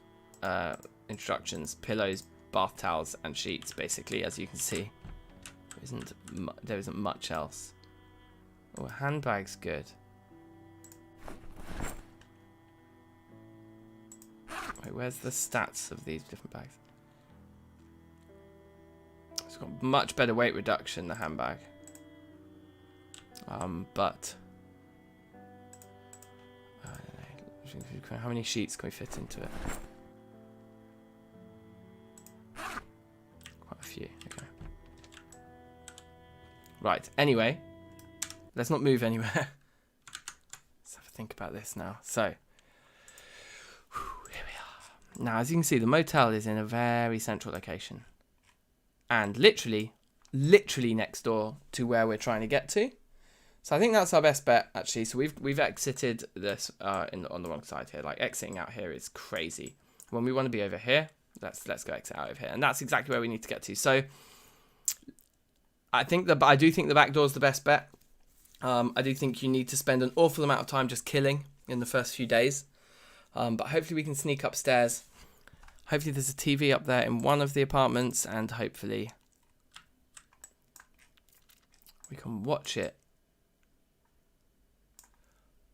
instructions. Pillows, bath towels and sheets basically, as you can see. There isn't much else. Oh, a handbag's good. Wait, where's the stats of these different bags? It's got much better weight reduction, the handbag. But I don't know. How many sheets can we fit into it? Quite a few. Okay. Right. Anyway, let's not move anywhere. Let's have a think about this now. So. Now, as you can see, the motel is in a very central location. And literally next door to where we're trying to get to. So I think that's our best bet, actually. So we've exited this on the wrong side here. Like, exiting out here is crazy. When we want to be over here, let's go exit out of here. And that's exactly where we need to get to. So I do think the back door is the best bet. I do think you need to spend an awful amount of time just killing in the first few days. But hopefully we can sneak upstairs. Hopefully there's a TV up there in one of the apartments, and hopefully we can watch it.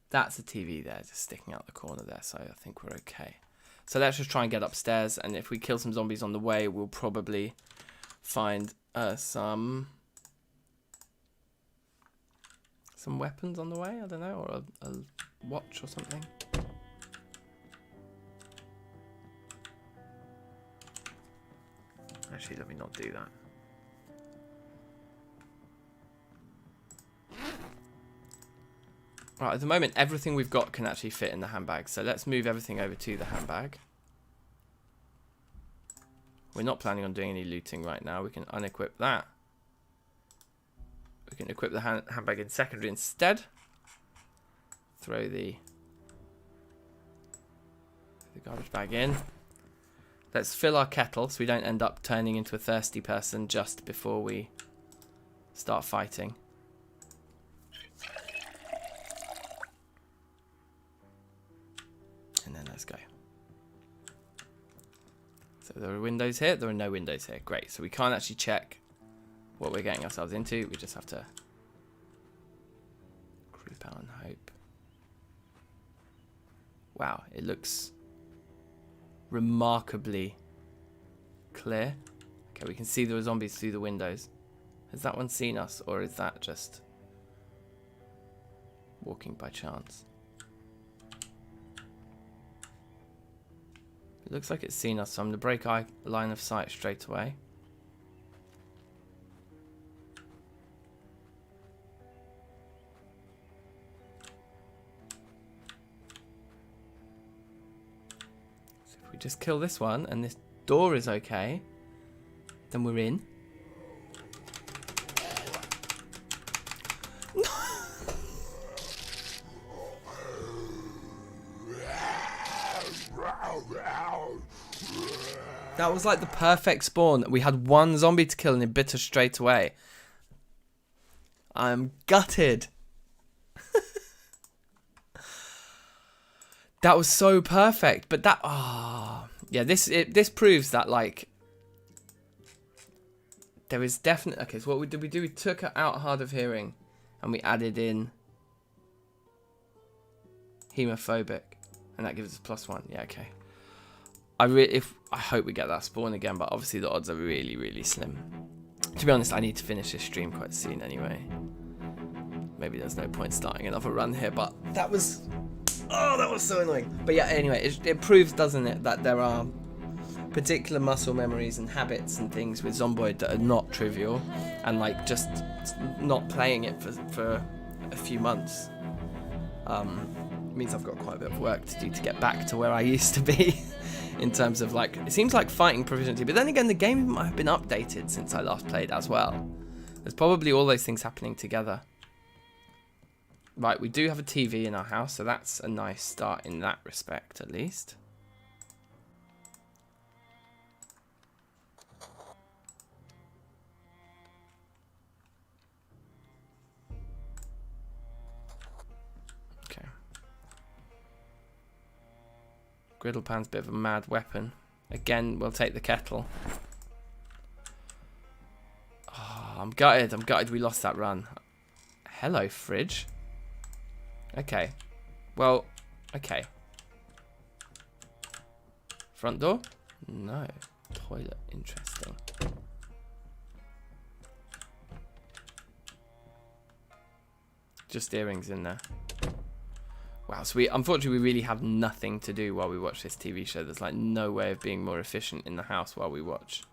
That's a TV there, just sticking out the corner there, so I think we're okay. So let's just try and get upstairs, and if we kill some zombies on the way, we'll probably find some weapons on the way, I don't know, or a watch or something. Actually, let me not do that. Right, at the moment, everything we've got can actually fit in the handbag. So let's move everything over to the handbag. We're not planning on doing any looting right now. We can unequip that. We can equip the handbag in secondary instead. Throw the garbage bag in. Let's fill our kettle so we don't end up turning into a thirsty person just before we start fighting. And then let's go. So there are windows here. There are no windows here. Great. So we can't actually check what we're getting ourselves into. We just have to creep out and hope. Wow, it looks remarkably clear. Okay, we can see there are zombies through the windows. Has that one seen us, or is that just walking by chance? It looks like it's seen us, so I'm going to break eye line of sight straight away. We just kill this one and this door is okay, then we're in. That was like the perfect spawn. We had one zombie to kill and it bit us straight away. I'm gutted. That was so perfect. But that... yeah, this proves that, like... There is definitely... Okay, so what did we do? We took out Hard of Hearing. And we added in... Hemophobic. And that gives us +1. Yeah, okay. I hope we get that spawn again, but obviously the odds are really, really slim. To be honest, I need to finish this stream quite soon anyway. Maybe there's no point starting another run here, but that was... Oh, that was so annoying. But yeah, anyway, it proves, doesn't it, that there are particular muscle memories and habits and things with Zomboid that are not trivial, and like just not playing it for a few months means I've got quite a bit of work to do to get back to where I used to be in terms of, like, it seems like fighting proficiency, but then again the game might have been updated since I last played as well. There's probably all those things happening together. Right, we do have a TV in our house, so that's a nice start in that respect, at least. Okay. Griddle pan's a bit of a mad weapon. Again, we'll take the kettle. Oh, I'm gutted. I'm gutted we lost that run. Hello, fridge. Okay. Well, okay. Front door? No. Toilet. Interesting. Just earrings in there. Wow, so unfortunately we really have nothing to do while we watch this TV show. There's like no way of being more efficient in the house while we watch.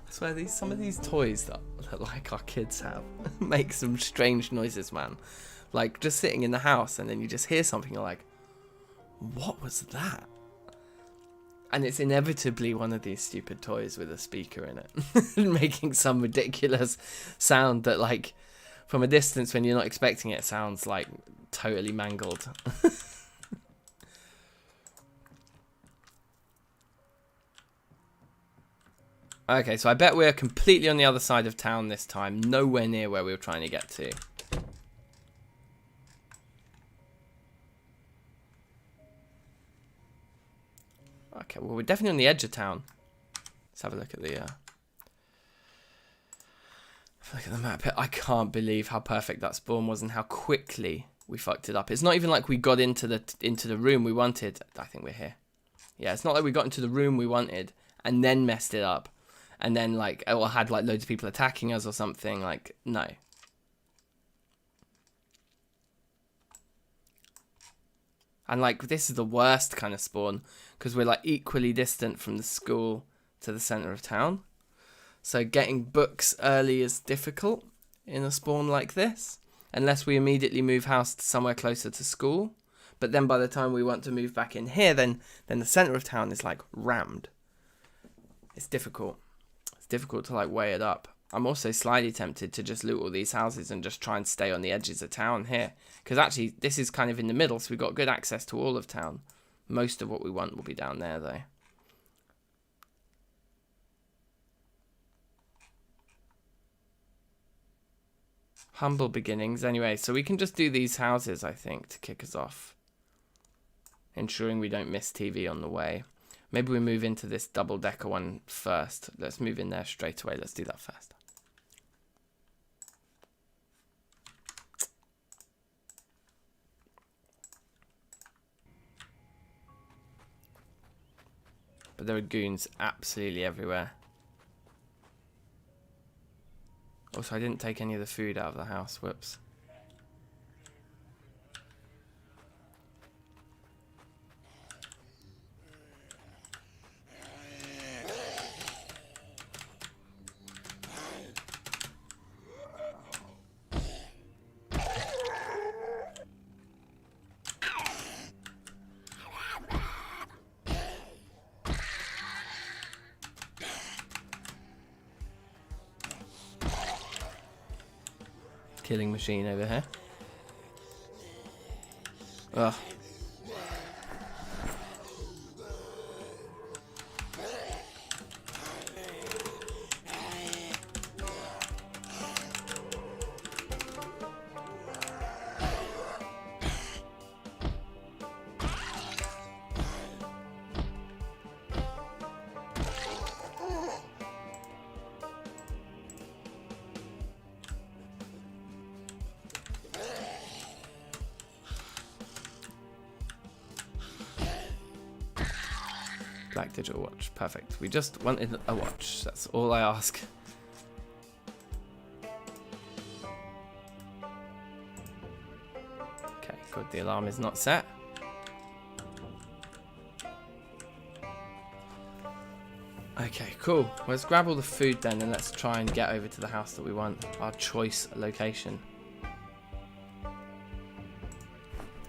I swear some of these toys that like our kids have make some strange noises, man. Like just sitting in the house and then you just hear something, you're like, what was that? And it's inevitably one of these stupid toys with a speaker in it, making some ridiculous sound that, like, from a distance when you're not expecting it, sounds like totally mangled. Okay, so I bet we're completely on the other side of town this time, nowhere near where we were trying to get to. Okay, well, we're definitely on the edge of town. Let's have a look at the map. I can't believe how perfect that spawn was and how quickly we fucked it up. It's not even like we got into the room we wanted. I think we're here. Yeah, it's not like we got into the room we wanted and then messed it up. And then, like, or had, like, loads of people attacking us or something. Like, no. And, like, this is the worst kind of spawn, because we're, like, equally distant from the school to the centre of town. So getting books early is difficult in a spawn like this, unless we immediately move house to somewhere closer to school. But then by the time we want to move back in here, then the centre of town is, like, rammed. It's difficult. It's difficult to, like, weigh it up. I'm also slightly tempted to just loot all these houses and just try and stay on the edges of town here. Because actually, this is kind of in the middle, so we've got good access to all of town. Most of what we want will be down there, though. Humble beginnings. Anyway, so we can just do these houses, I think, to kick us off. Ensuring we don't miss TV on the way. Maybe we move into this double-decker one first. Let's move in there straight away. Let's do that first. But there are goons absolutely everywhere. Also, I didn't take any of the food out of the house. Whoops. killing machine over here. Ugh. Black digital watch, perfect. We just wanted a watch, that's all I ask. Okay, good, the alarm is not set. Okay, cool. Let's grab all the food then and let's try and get over to the house that we want, our choice location.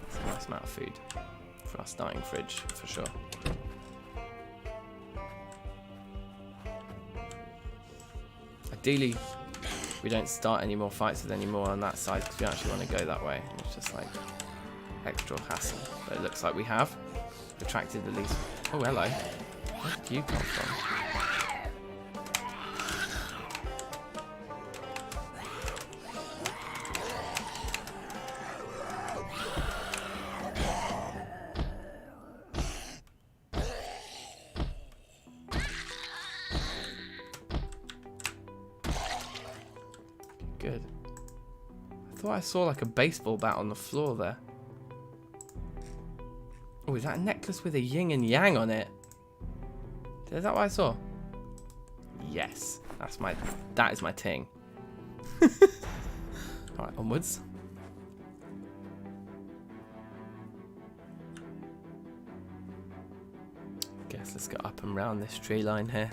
That's a nice amount of food for our starting fridge, for sure. Ideally, we don't start any more fights with any more on that side because we actually want to go that way. It's just like extra hassle. But it looks like we have attracted at least. Oh, hello. Where did you come from? Good. I thought I saw like a baseball bat on the floor there. Oh, is that a necklace with a yin and yang on it? Is that what I saw? Yes, that is my ting. Alright, onwards. Guess let's go up and round this tree line here.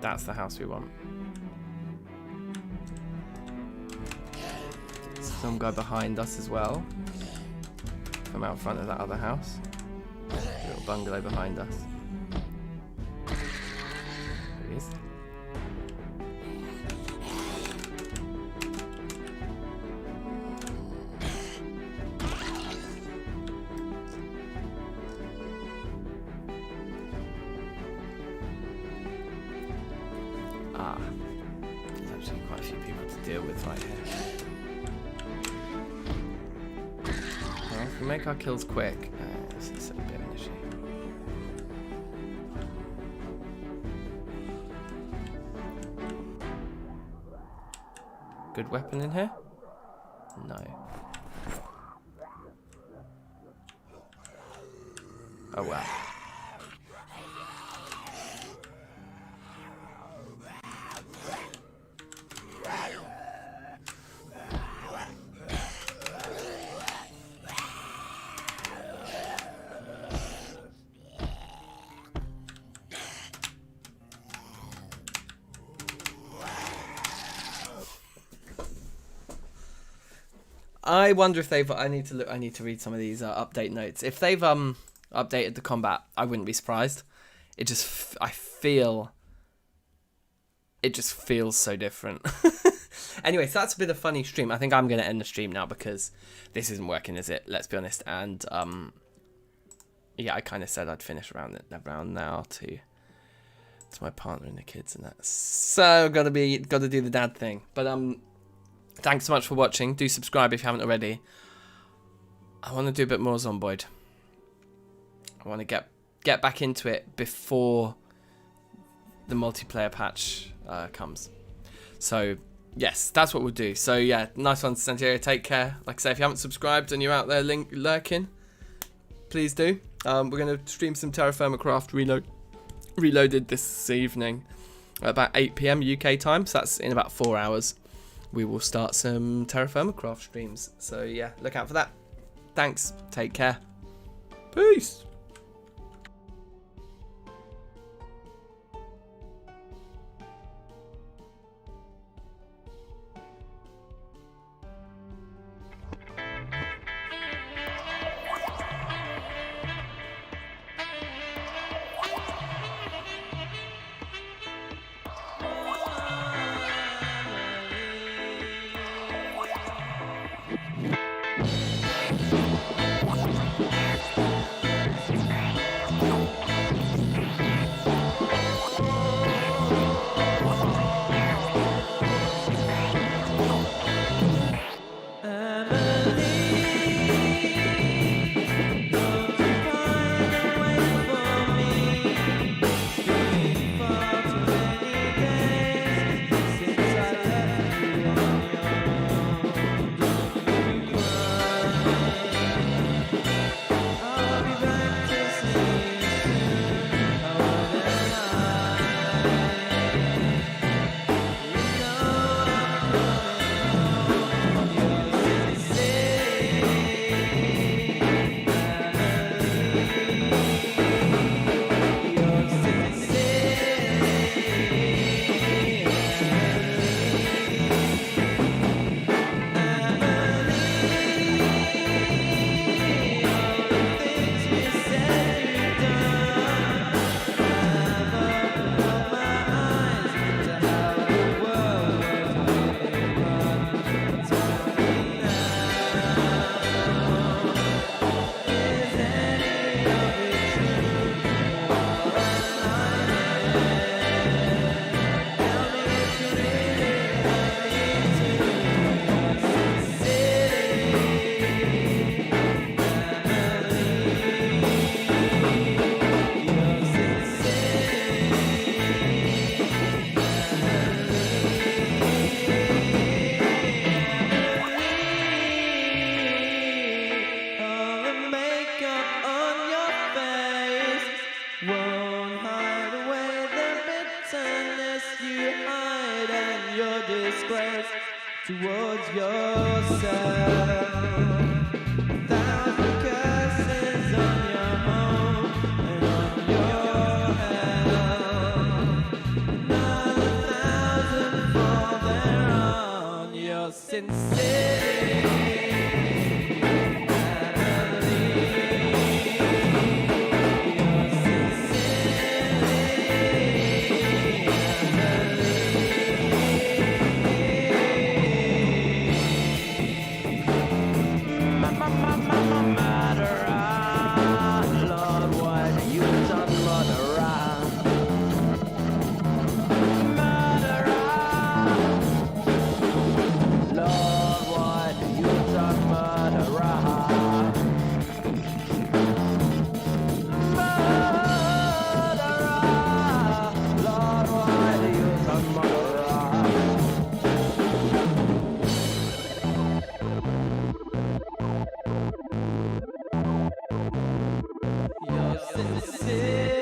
That's the house we want. Some guy behind us as well. From out front of that other house. Little bungalow behind us. There he is. Ah, there's actually quite a few people to deal with right here. Well, if we make our kills quick, this is a bit of an issue. Good weapon in here? No. Oh well. I wonder if they've. I need to read some of these update notes. If they've updated the combat, I wouldn't be surprised. It just. I feel. It just feels so different. Anyway, so that's a bit of a funny stream. I think I'm going to end the stream now because this isn't working, is it? Let's be honest. And yeah, I kind of said I'd finish around now to my partner and the kids and that. So got to do the dad thing. But thanks so much for watching. Do subscribe if you haven't already. I want to do a bit more Zomboid. I want to get back into it before the multiplayer patch comes. So yes, that's what we'll do. So yeah, nice one, Santiago. Take care. Like I say, if you haven't subscribed and you're out there lurking, please do. We're going to stream some Terra Firma Craft Reloaded this evening at about 8 PM UK time. So that's in about 4 hours. We will start some Terra Firma Craft streams. So yeah, look out for that. Thanks. Take care. Peace. disgrace towards yourself. 1,000 curses on your home and on your health. Another 1,000 fall there on your sincerity. Your sincerity.